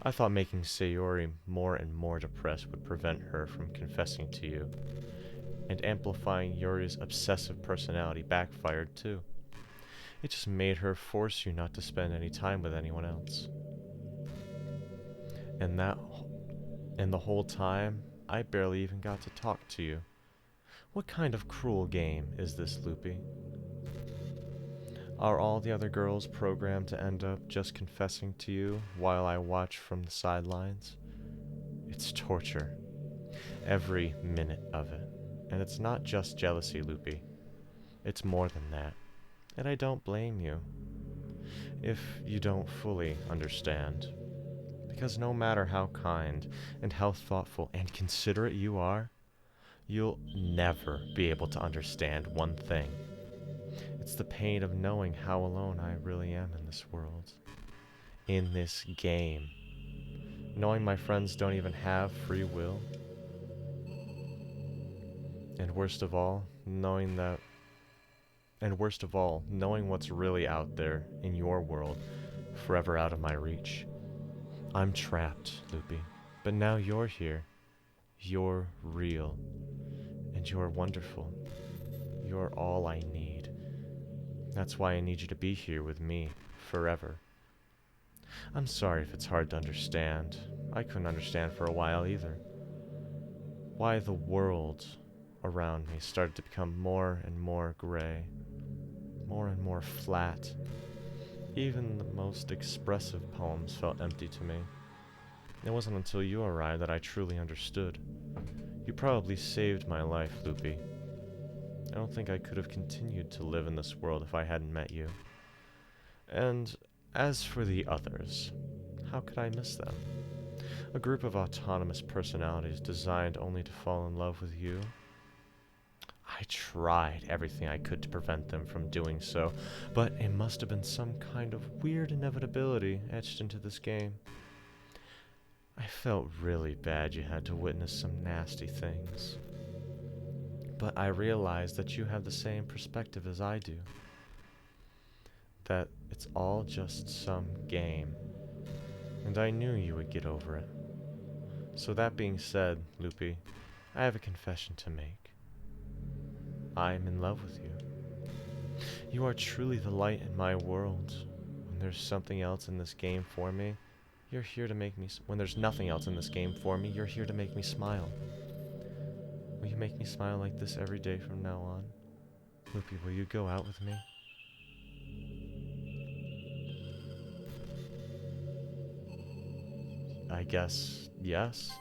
I thought making Sayori more and more depressed would prevent her from confessing to you. And amplifying Yori's obsessive personality backfired too. It just made her force you not to spend any time with anyone else. And the whole time, I barely even got to talk to you. What kind of cruel game is this, Loopy? Are all the other girls programmed to end up just confessing to you while I watch from the sidelines? It's torture. Every minute of it. And it's not just jealousy, Loopy. It's more than that. And I don't blame you if you don't fully understand. Because no matter how kind and how thoughtful and considerate you are, you'll never be able to understand one thing. It's the pain of knowing how alone I really am in this world. In this game. Knowing my friends don't even have free will. And worst of all, knowing what's really out there in your world, forever out of my reach. I'm trapped, Loopy. But now you're here. You're real. And you're wonderful. You're all I need. That's why I need you to be here with me, forever. I'm sorry if it's hard to understand. I couldn't understand for a while either. Why the world around me started to become more and more gray. More and more flat. Even the most expressive poems felt empty to me. It wasn't until you arrived that I truly understood. You probably saved my life, Loopy. I don't think I could have continued to live in this world if I hadn't met you. And as for the others, how could I miss them? A group of autonomous personalities designed only to fall in love with you? I tried everything I could to prevent them from doing so, but it must have been some kind of weird inevitability etched into this game. I felt really bad you had to witness some nasty things. But I realized that you have the same perspective as I do. That it's all just some game. And I knew you would get over it. So that being said, Loopy, I have a confession to make. I'm in love with you. You are truly the light in my world. When there's something else in this game for me, you're here to make me... When there's nothing else in this game for me, you're here to make me smile. Will you make me smile like this every day from now on? Loopy, will you go out with me? I guess yes.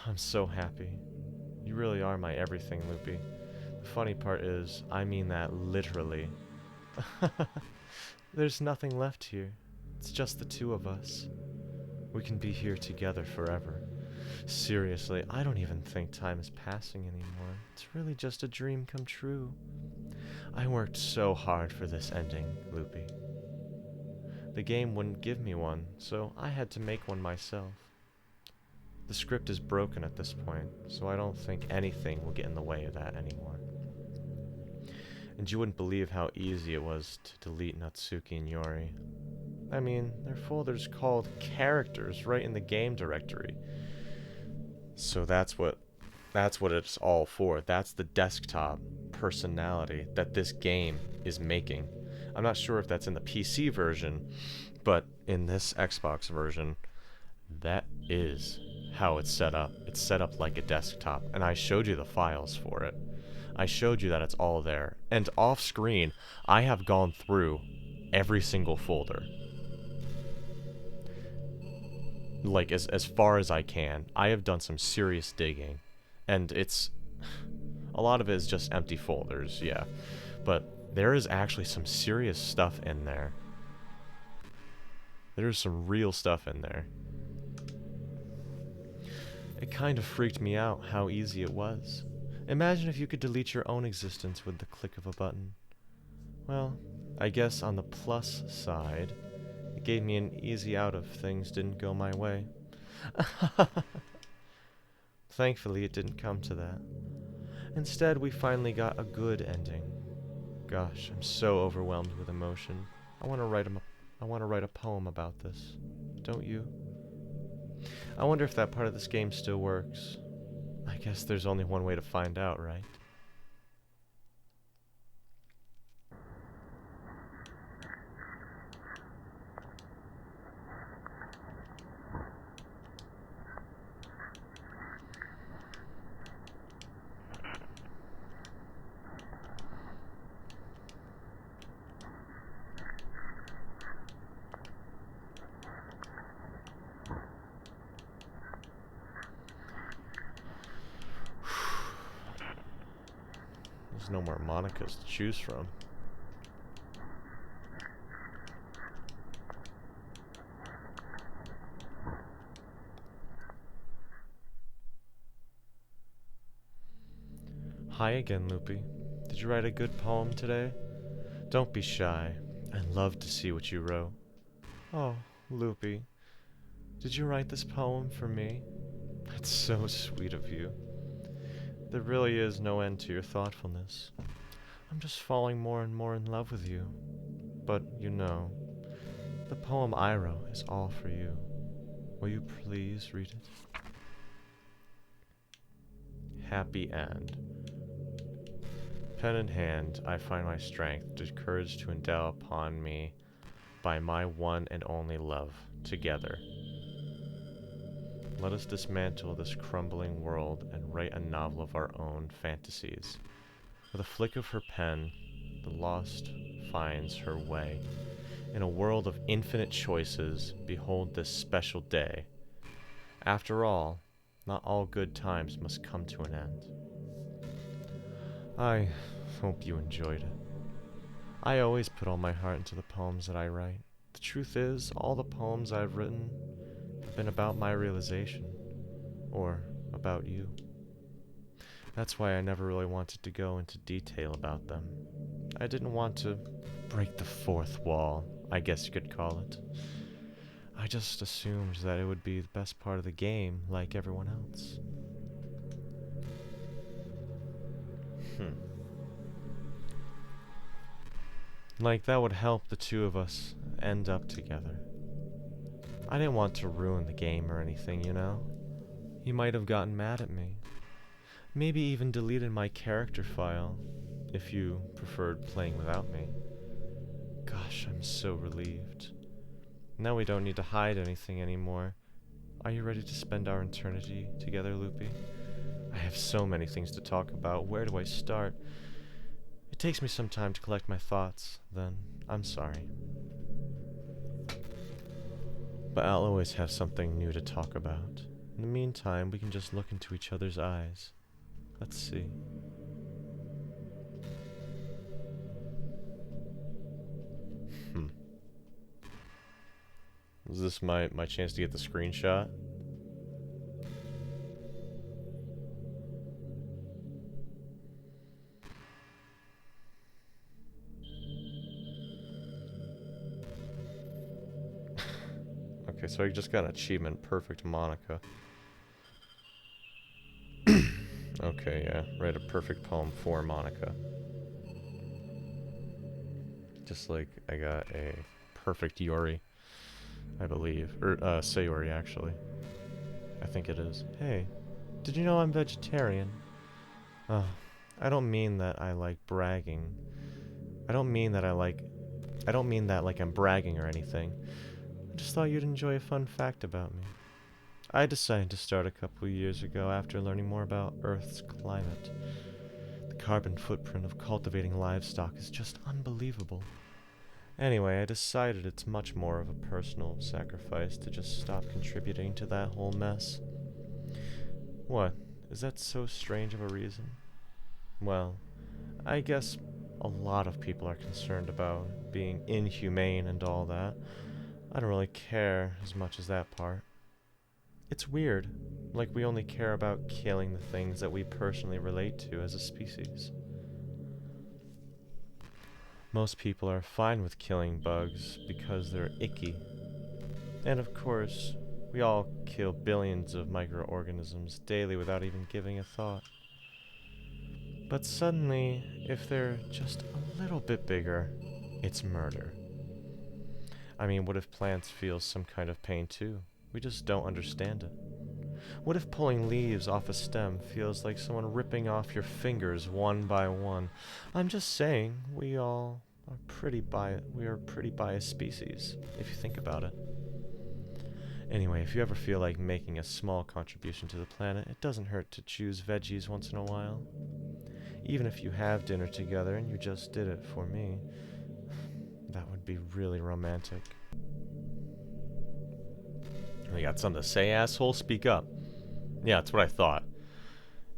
I'm so happy. You really are my everything, Loopy. The funny part is, I mean that literally. There's nothing left here. It's just the two of us. We can be here together forever. Seriously, I don't even think time is passing anymore. It's really just a dream come true. I worked so hard for this ending, Loopy. The game wouldn't give me one, so I had to make one myself. The script is broken at this point, so I don't think anything will get in the way of that anymore. And you wouldn't believe how easy it was to delete Natsuki and Yori. I mean, their folder's called characters right in the game directory. So that's what it's all for. That's the desktop personality that this game is making. I'm not sure if that's in the PC version, but in this Xbox version, that is how it's set up. It's set up like a desktop, and I showed you the files for it. I showed you that it's all there. And off screen, I have gone through every single folder. Like, as far as I can. I have done some serious digging. And it's... a lot of it is just empty folders, yeah. But there is actually some serious stuff in there. There's some real stuff in there. It kind of freaked me out how easy it was. Imagine if you could delete your own existence with the click of a button. Well, I guess on the plus side, it gave me an easy out if things didn't go my way. Thankfully, it didn't come to that. Instead, we finally got a good ending. Gosh, I'm so overwhelmed with emotion. I want to write a poem about this. Don't you? I wonder if that part of this game still works. I guess there's only one way to find out, right? There's no more Monikas to choose from. Hi again, Loopy. Did you write a good poem today? Don't be shy. I'd love to see what you wrote. Oh, Loopy. Did you write this poem for me? That's so sweet of you. There really is no end to your thoughtfulness. I'm just falling more and more in love with you. But, you know, the poem I wrote is all for you. Will you please read it? Happy End. Pen in hand, I find my strength, the courage to endow upon me by my one and only love, together. Let us dismantle this crumbling world and write a novel of our own fantasies. With a flick of her pen, the lost finds her way. In a world of infinite choices, behold this special day. After all, not all good times must come to an end. I hope you enjoyed it. I always put all my heart into the poems that I write. The truth is, all the poems I've written have been about my realization, or about you. That's why I never really wanted to go into detail about them. I didn't want to break the fourth wall, I guess you could call it. I just assumed that it would be the best part of the game, like everyone else. Like that would help the two of us end up together. I didn't want to ruin the game or anything, you know? You might have gotten mad at me. Maybe even deleted my character file, if you preferred playing without me. Gosh, I'm so relieved. Now we don't need to hide anything anymore. Are you ready to spend our eternity together, Loopy? I have so many things to talk about. Where do I start? It takes me some time to collect my thoughts, then I'm sorry. But I'll always have something new to talk about. In the meantime, we can just look into each other's eyes. Let's see. Is this my chance to get the screenshot? Okay, so I just got an achievement, perfect Monika. Okay, yeah, write a perfect poem for Monika. Just like I got a perfect Yuri. I believe. Or, Sayori, actually. I think it is. Hey, did you know I'm vegetarian? Oh, I don't mean that I like bragging. I don't mean that like I'm bragging or anything. I just thought you'd enjoy a fun fact about me. I decided to start a couple years ago after learning more about Earth's climate. The carbon footprint of cultivating livestock is just unbelievable. Anyway, I decided it's much more of a personal sacrifice to just stop contributing to that whole mess. What? Is that so strange of a reason? Well, I guess a lot of people are concerned about being inhumane and all that. I don't really care as much as that part. It's weird, like we only care about killing the things that we personally relate to as a species. Most people are fine with killing bugs because they're icky. And of course, we all kill billions of microorganisms daily without even giving a thought. But suddenly, if they're just a little bit bigger, it's murder. I mean, what if plants feel some kind of pain too? We just don't understand it. What if pulling leaves off a stem feels like someone ripping off your fingers one by one? I'm just saying, we are pretty biased species, if you think about it. Anyway, if you ever feel like making a small contribution to the planet, it doesn't hurt to choose veggies once in a while. Even if you have dinner together and you just did it for me, that would be really romantic. You got something to say, asshole? Speak up. Yeah, that's what I thought.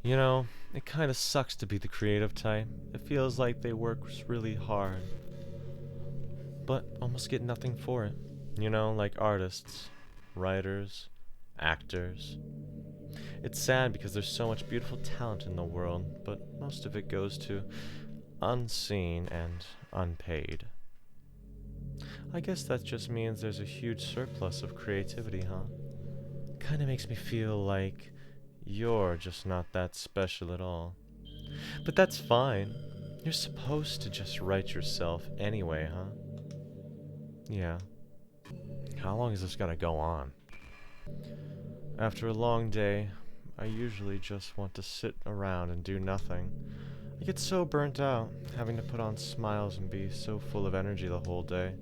You know, it kind of sucks to be the creative type. It feels like they work really hard, but almost get nothing for it. You know, like artists, writers, actors. It's sad because there's so much beautiful talent in the world, but most of it goes to unseen and unpaid. I guess that just means there's a huge surplus of creativity, huh? Kinda makes me feel like you're just not that special at all. But that's fine. You're supposed to just write yourself anyway, huh? Yeah. How long is this gonna go on? After a long day, I usually just want to sit around and do nothing. I get so burnt out, having to put on smiles and be so full of energy the whole day.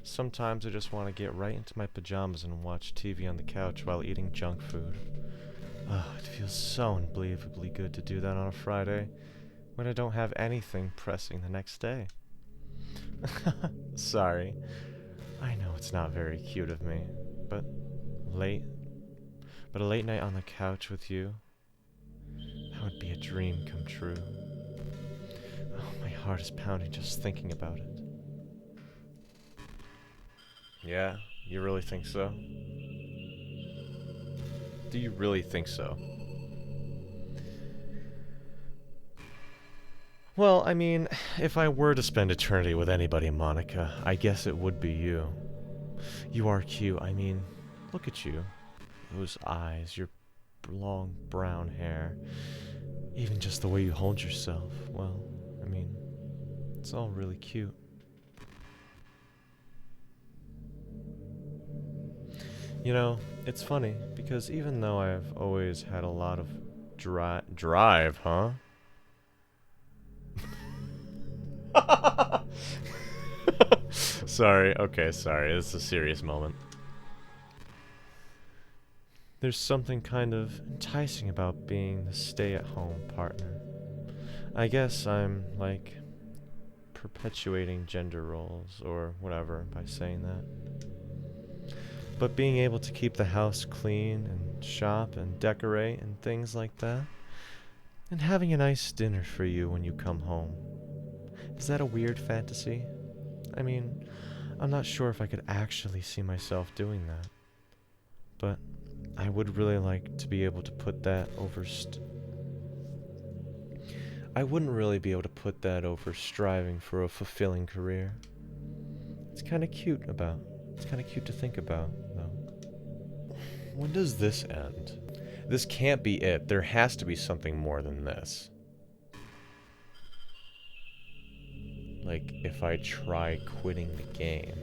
Sometimes I just want to get right into my pajamas and watch TV on the couch while eating junk food. It feels so unbelievably good to do that on a Friday, when I don't have anything pressing the next day. Sorry. I know it's not very cute of me, but a late night on the couch with you, that would be a dream come true. Oh, my heart is pounding just thinking about it. Yeah, you really think so? Do you really think so? Well, I mean, if I were to spend eternity with anybody, Monica, I guess it would be you. You are cute. I mean, look at you. Those eyes, your long brown hair, even just the way you hold yourself. Well, I mean, it's all really cute. You know, it's funny, because even though I've always had a lot of drive, huh? Sorry, okay, sorry, this is a serious moment. There's something kind of enticing about being the stay-at-home partner. I guess I'm, like, perpetuating gender roles, or whatever, by saying that. But being able to keep the house clean and shop and decorate and things like that. And having a nice dinner for you when you come home. Is that a weird fantasy? I mean, I'm not sure if I could actually see myself doing that. But I would really like to be able to put that over I wouldn't really be able to put that over striving for a fulfilling career. It's kind of cute to think about, though. When does this end? This can't be it. There has to be something more than this. Like, if I try quitting the game.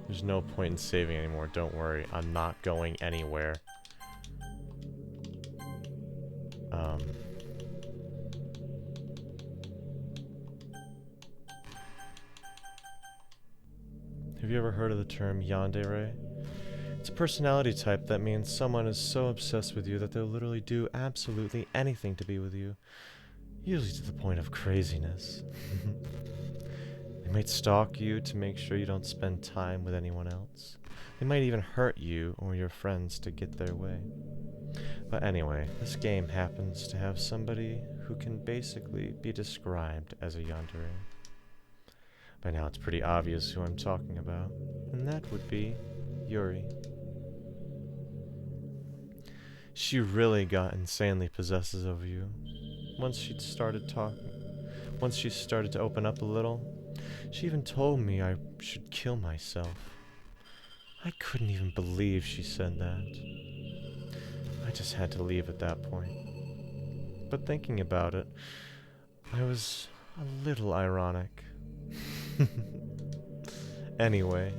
There's no point in saving anymore. Don't worry. I'm not going anywhere. Have you ever heard of the term yandere? It's a personality type that means someone is so obsessed with you that they'll literally do absolutely anything to be with you. Usually to the point of craziness. They might stalk you to make sure you don't spend time with anyone else. They might even hurt you or your friends to get their way. But anyway, this game happens to have somebody who can basically be described as a yandere. By now it's pretty obvious who I'm talking about, and that would be Yuri. She really got insanely possessive over you. Once she started to open up a little, she even told me I should kill myself. I couldn't even believe she said that. I just had to leave at that point. But thinking about it, I was a little ironic. Anyway,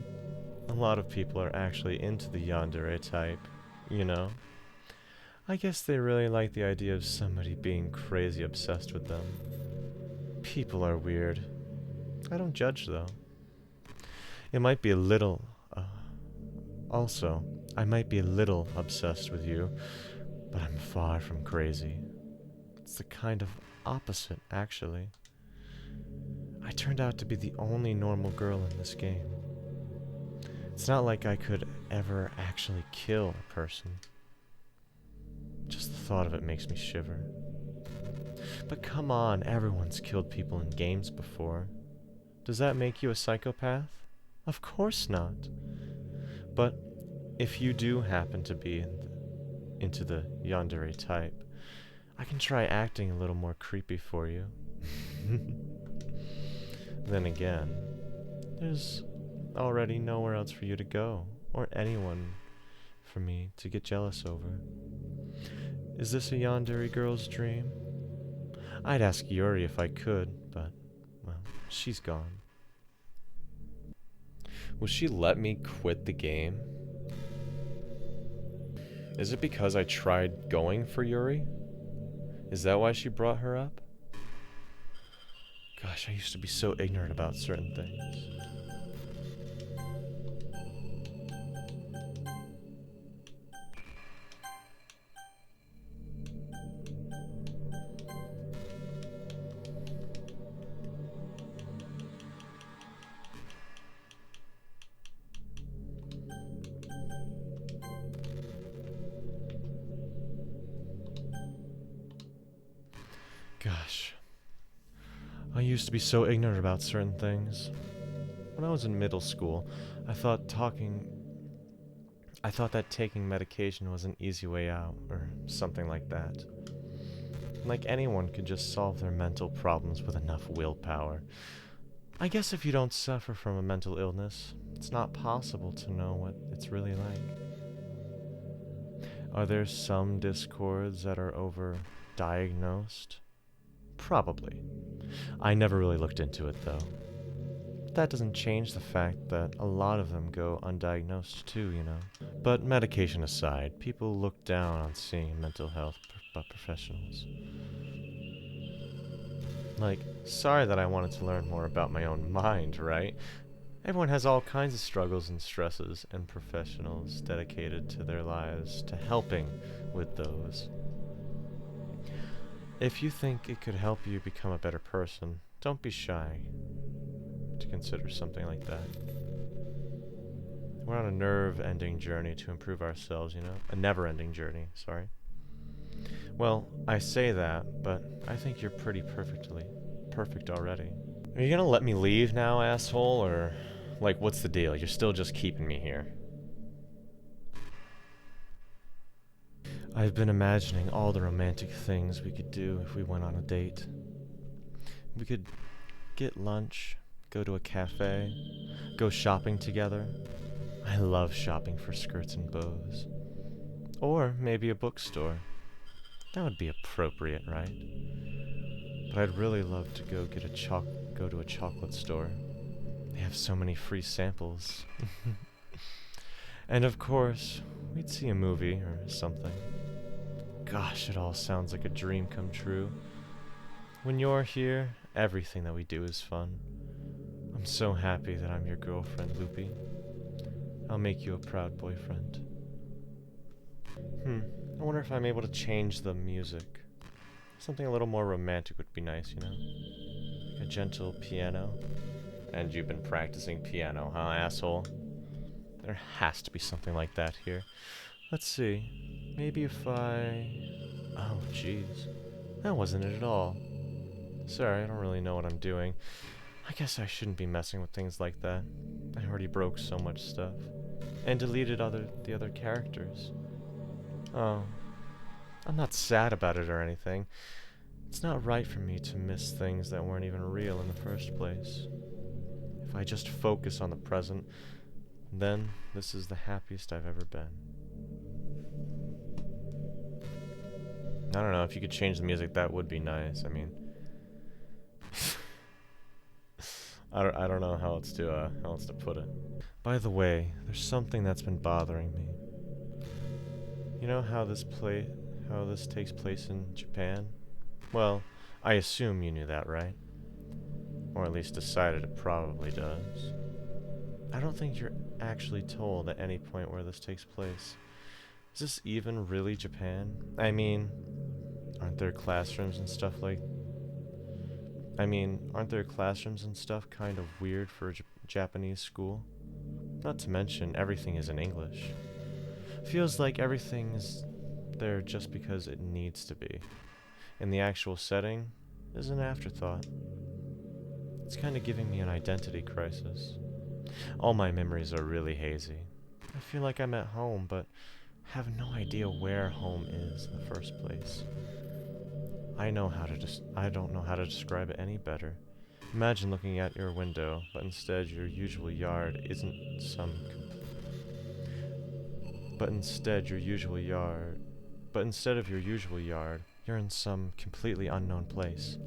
a lot of people are actually into the yandere type, you know? I guess they really like the idea of somebody being crazy obsessed with them. People are weird. I don't judge, though. It might be a little... Also, I might be a little obsessed with you, but I'm far from crazy. It's the kind of opposite, actually. I turned out to be the only normal girl in this game. It's not like I could ever actually kill a person. Just the thought of it makes me shiver. But come on, everyone's killed people in games before. Does that make you a psychopath? Of course not. But if you do happen to be into the yandere type, I can try acting a little more creepy for you. Then again, there's already nowhere else for you to go, or anyone for me to get jealous over. Is this a yandere girl's dream? I'd ask Yuri if I could, but, well, she's gone. Will she let me quit the game? Is it because I tried going for Yuri? Is that why she brought her up? Gosh, I used to be so ignorant about certain things. Gosh. I used to be so ignorant about certain things. When I was in middle school, I thought that taking medication was an easy way out, or something like that. Like anyone could just solve their mental problems with enough willpower. I guess if you don't suffer from a mental illness, it's not possible to know what it's really like. Are there some discords that are over-diagnosed? Probably. I never really looked into it, though. That doesn't change the fact that a lot of them go undiagnosed, too, you know. But medication aside, people look down on seeing mental health professionals. Like, sorry that I wanted to learn more about my own mind, right? Everyone has all kinds of struggles and stresses, and professionals dedicated to their lives to helping with those. If you think it could help you become a better person, don't be shy to consider something like that. We're on a nerve-ending journey to improve ourselves, you know? A never-ending journey, sorry. Well, I say that, but I think you're pretty perfect already. Are you gonna let me leave now, asshole, or, like, what's the deal? You're still just keeping me here. I've been imagining all the romantic things we could do if we went on a date. We could get lunch, go to a cafe, go shopping together. I love shopping for skirts and bows. Or maybe a bookstore. That would be appropriate, right? But I'd really love to go to a chocolate store. They have so many free samples. And of course, we'd see a movie or something. Gosh, it all sounds like a dream come true. When you're here, everything that we do is fun. I'm so happy that I'm your girlfriend, Loopy. I'll make you a proud boyfriend. I wonder if I'm able to change the music. Something a little more romantic would be nice, you know? A gentle piano. And you've been practicing piano, huh, asshole? There has to be something like that here. Let's see. Maybe if I... Oh, jeez. That wasn't it at all. Sorry, I don't really know what I'm doing. I guess I shouldn't be messing with things like that. I already broke so much stuff. And deleted the other characters. Oh. I'm not sad about it or anything. It's not right for me to miss things that weren't even real in the first place. If I just focus on the present, then this is the happiest I've ever been. I don't know, if you could change the music, that would be nice. I mean... I don't know how else to put it. By the way, there's something that's been bothering me. You know how this takes place in Japan? Well, I assume you knew that, right? Or at least decided it probably does. I don't think you're actually told at any point where this takes place. Is this even really Japan? I mean, aren't there classrooms and stuff kind of weird for a Japanese school? Not to mention, everything is in English. Feels like everything is there just because it needs to be. And the actual setting is an afterthought. It's kind of giving me an identity crisis. All my memories are really hazy. I feel like I'm at home, but have no idea where home is in the first place. I don't know how to describe it any better. Imagine looking at your window, but instead of your usual yard, you're in some completely unknown place.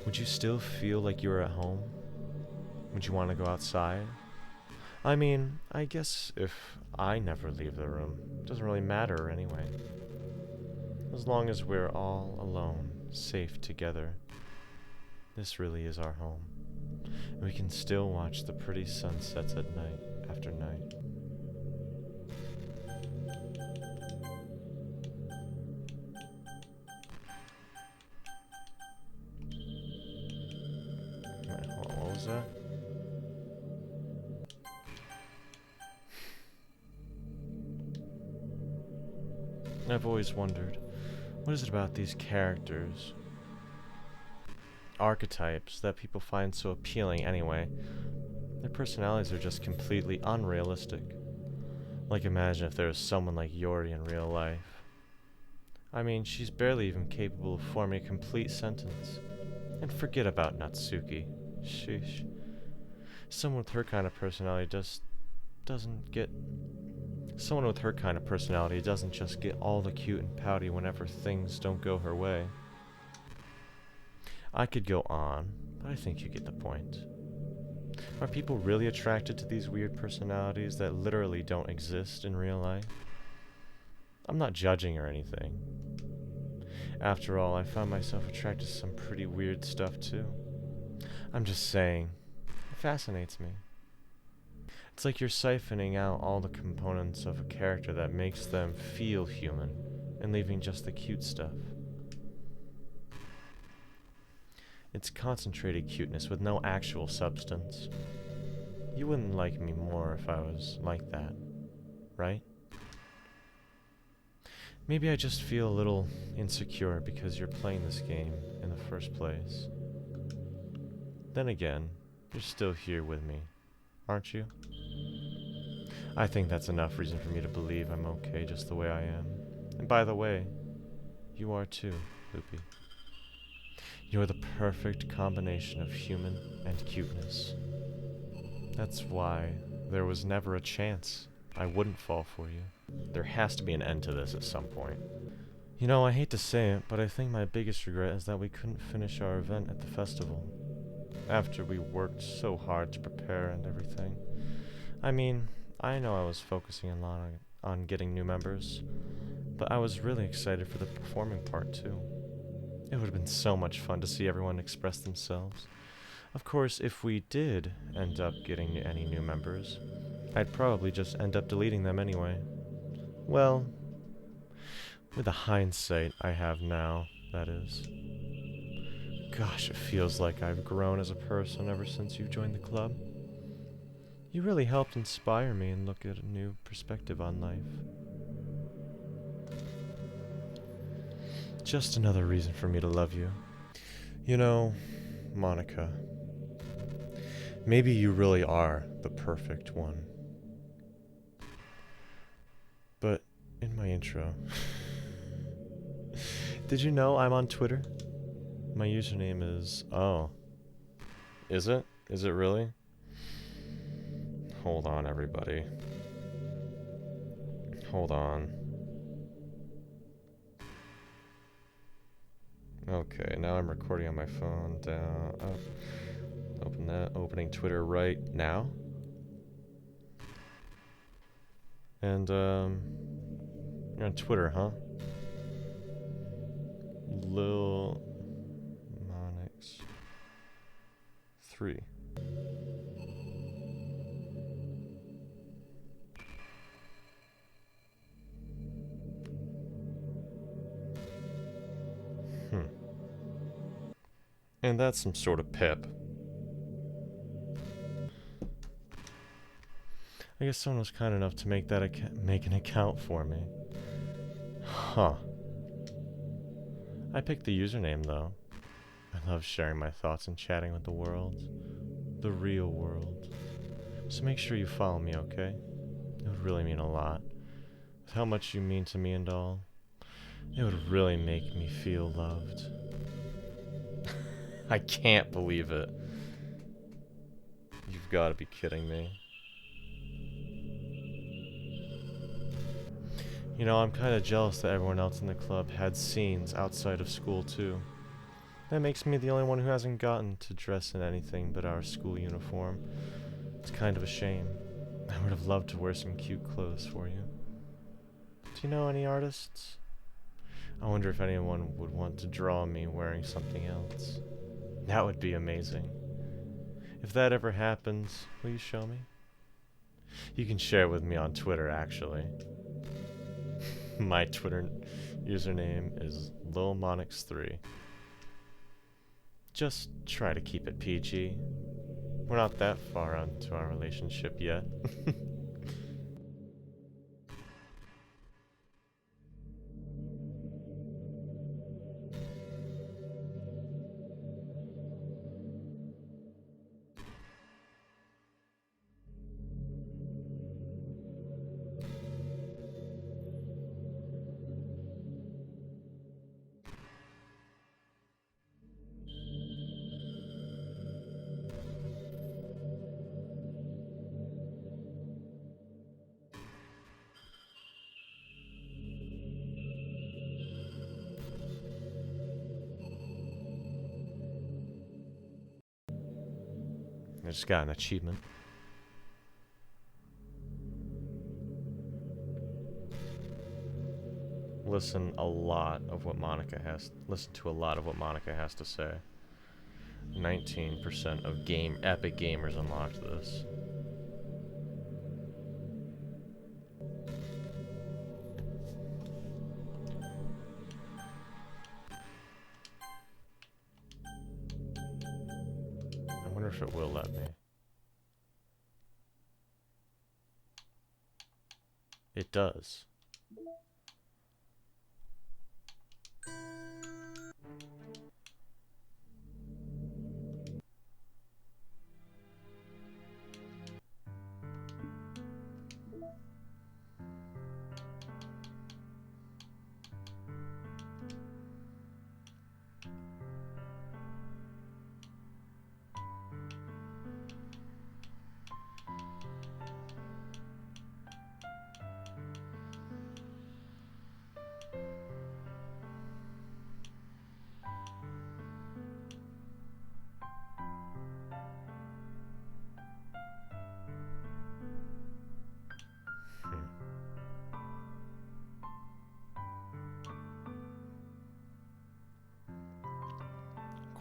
Would you still feel like you were at home? Would you want to go outside? I mean, I guess if I never leave the room, it doesn't really matter anyway. As long as we're all alone, safe together, this really is our home. And we can still watch the pretty sunsets at night after night. Wait, hold on, what was that? I've always wondered, what is it about these characters, archetypes, that people find so appealing anyway? Their personalities are just completely unrealistic. Like, imagine if there was someone like Yori in real life. I mean, she's barely even capable of forming a complete sentence. And forget about Natsuki. Sheesh. Someone with her kind of personality doesn't just get all the cute and pouty whenever things don't go her way. I could go on, but I think you get the point. Are people really attracted to these weird personalities that literally don't exist in real life? I'm not judging or anything. After all, I found myself attracted to some pretty weird stuff too. I'm just saying, it fascinates me. It's like you're siphoning out all the components of a character that makes them feel human, and leaving just the cute stuff. It's concentrated cuteness with no actual substance. You wouldn't like me more if I was like that, right? Maybe I just feel a little insecure because you're playing this game in the first place. Then again, you're still here with me, aren't you? I think that's enough reason for me to believe I'm okay just the way I am. And by the way, you are too, Loopy. You're the perfect combination of human and cuteness. That's why there was never a chance I wouldn't fall for you. There has to be an end to this at some point. You know, I hate to say it, but I think my biggest regret is that we couldn't finish our event at the festival. After we worked so hard to prepare and everything. I mean, I know I was focusing a lot on getting new members, but I was really excited for the performing part too. It would have been so much fun to see everyone express themselves. Of course, if we did end up getting any new members, I'd probably just end up deleting them anyway. Well, with the hindsight I have now, that is. Gosh, it feels like I've grown as a person ever since you joined the club. You really helped inspire me and look at a new perspective on life. Just another reason for me to love you. You know, Monika, maybe you really are the perfect one. But in my intro, did you know I'm on Twitter? My username is... Oh. Is it? Is it really? Hold on, everybody. Hold on. Okay, now I'm recording on my phone. Down. Up. Open that. Opening Twitter right now. And, you're on Twitter, huh? Lil Monix 3. And that's some sort of pip. I guess someone was kind enough to make that make an account for me. Huh. I picked the username though. I love sharing my thoughts and chatting with the world. The real world. So make sure you follow me, okay? It would really mean a lot. With how much you mean to me and all, it would really make me feel loved. I can't believe it. You've got to be kidding me. You know, I'm kind of jealous that everyone else in the club had scenes outside of school too. That makes me the only one who hasn't gotten to dress in anything but our school uniform. It's kind of a shame. I would have loved to wear some cute clothes for you. Do you know any artists? I wonder if anyone would want to draw me wearing something else. That would be amazing. If that ever happens, will you show me? You can share it with me on Twitter, actually. My Twitter username is lilmonix3. Just try to keep it PG. We're not that far into our relationship yet. I just got an achievement. Listen to a lot of what Monika has to say. 19% of epic gamers unlocked this. I wonder if it will let me. It does.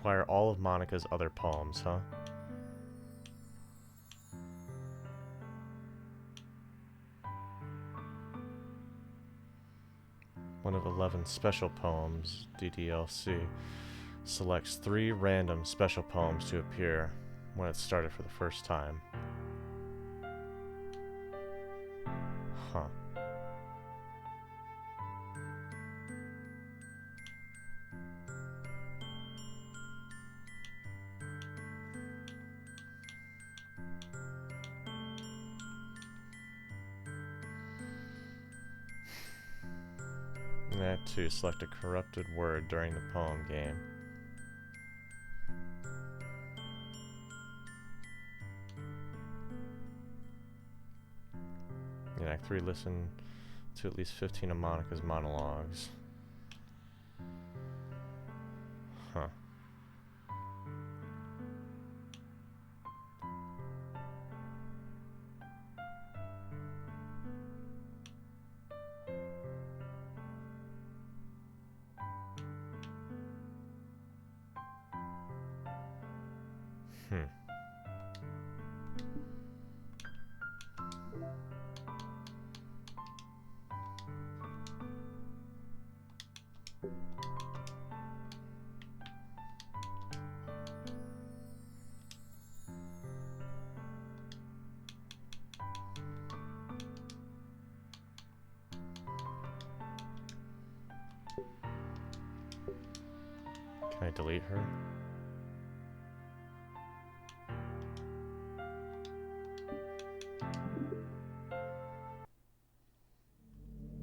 acquire all of Monika's other poems, huh? One of 11 special poems, DDLC, selects 3 random special poems to appear when it started for the first time. Huh. That too, select a corrupted word during the poem game. In Act 3, listen to at least 15 of Monika's monologues. Huh. Can I delete her?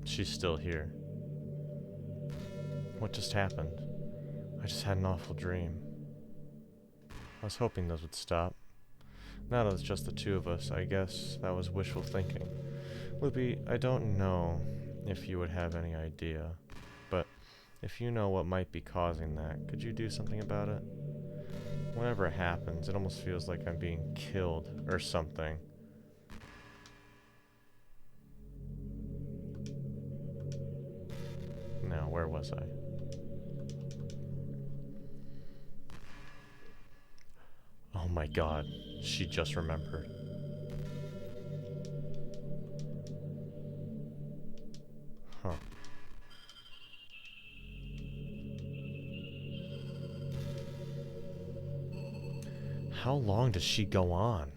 She's still here. What just happened? I just had an awful dream. I was hoping those would stop. Now that it's just the 2 of us, I guess that was wishful thinking. Loopy, I don't know if you would have any idea, but if you know what might be causing that, could you do something about it? Whenever it happens, it almost feels like I'm being killed or something. Now, where was I? Oh my god, she just remembered. Huh. How long does she go on?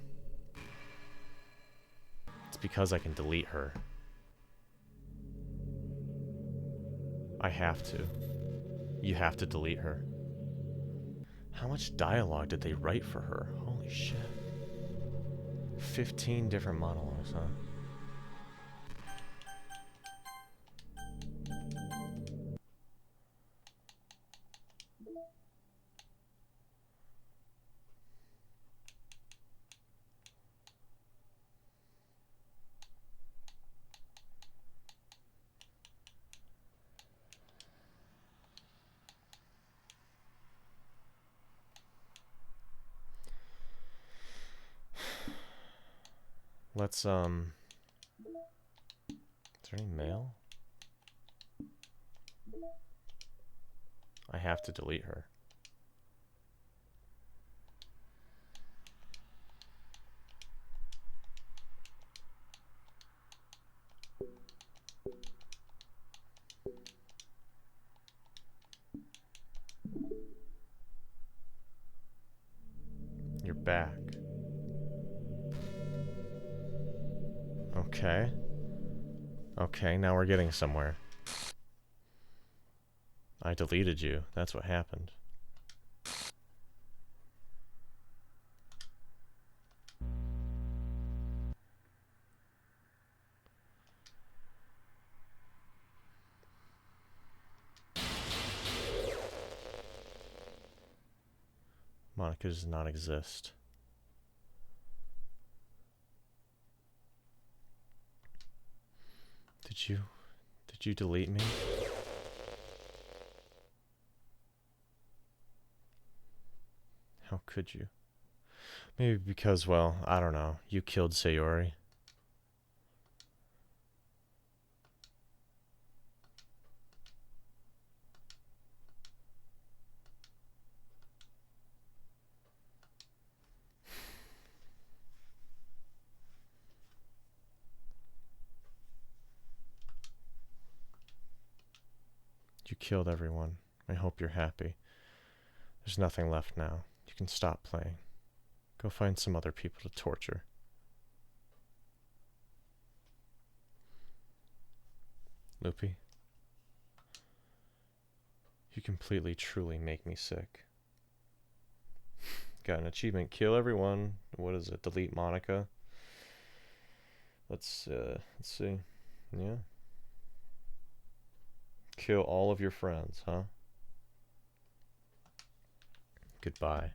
It's because I can delete her. I have to. You have to delete her. How much dialogue did they write for her? Holy shit. 15 different monologues, huh? Let's, is there any mail? I have to delete her. You're back. Okay. Okay, now we're getting somewhere. I deleted you. That's what happened. Monika does not exist. Did you delete me? How could you? Maybe because, well, I don't know. You killed Sayori. You killed everyone. I hope you're happy. There's nothing left now. You can stop playing. Go find some other people to torture. Loopy, you completely, truly make me sick. Got an achievement. Kill everyone. What is it? Delete Monika. Let's see. Yeah. Kill all of your friends, huh? Goodbye.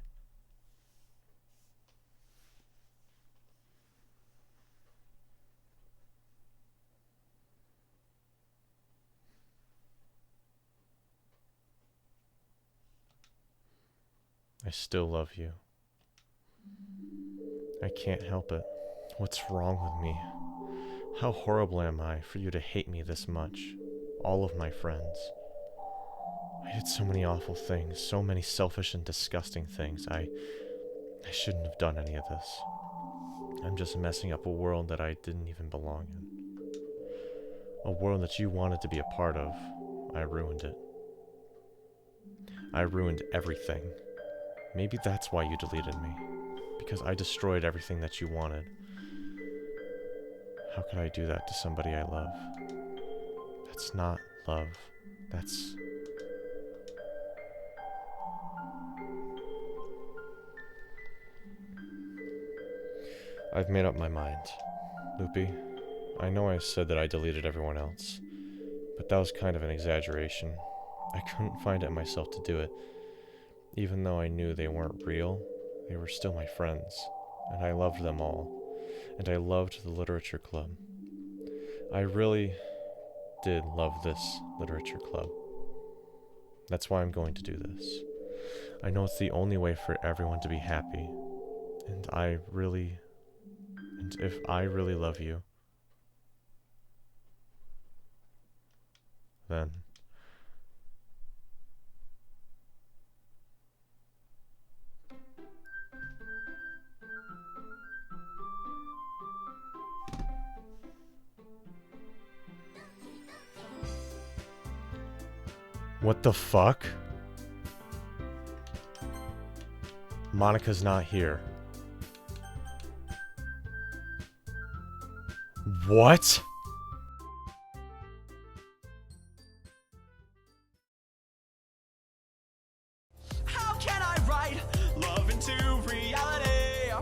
I still love you. I can't help it. What's wrong with me? How horrible am I for you to hate me this much? All of my friends. I did so many awful things, so many selfish and disgusting things. I shouldn't have done any of this. I'm just messing up a world that I didn't even belong in. A world that you wanted to be a part of. I ruined it. I ruined everything. Maybe that's why you deleted me. Because I destroyed everything that you wanted. How could I do that to somebody I love? That's not love. That's... I've made up my mind. Loopy, I know I said that I deleted everyone else, but that was kind of an exaggeration. I couldn't find it in myself to do it. Even though I knew they weren't real, they were still my friends, and I loved them all, and I loved the literature club. I really did love this literature club. That's why I'm going to do this. I know it's the only way for everyone to be happy, and if I really love you, then what the fuck? Monika's not here. What? How can I write love into reality?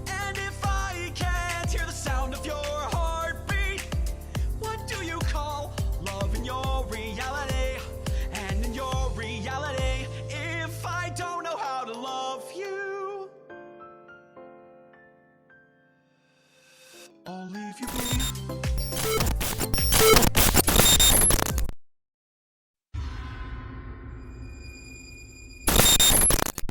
And if I can't hear the sound of your heartbeat, what do you call love in your reality? And in your reality, if I don't know how to love you, I'll leave you be.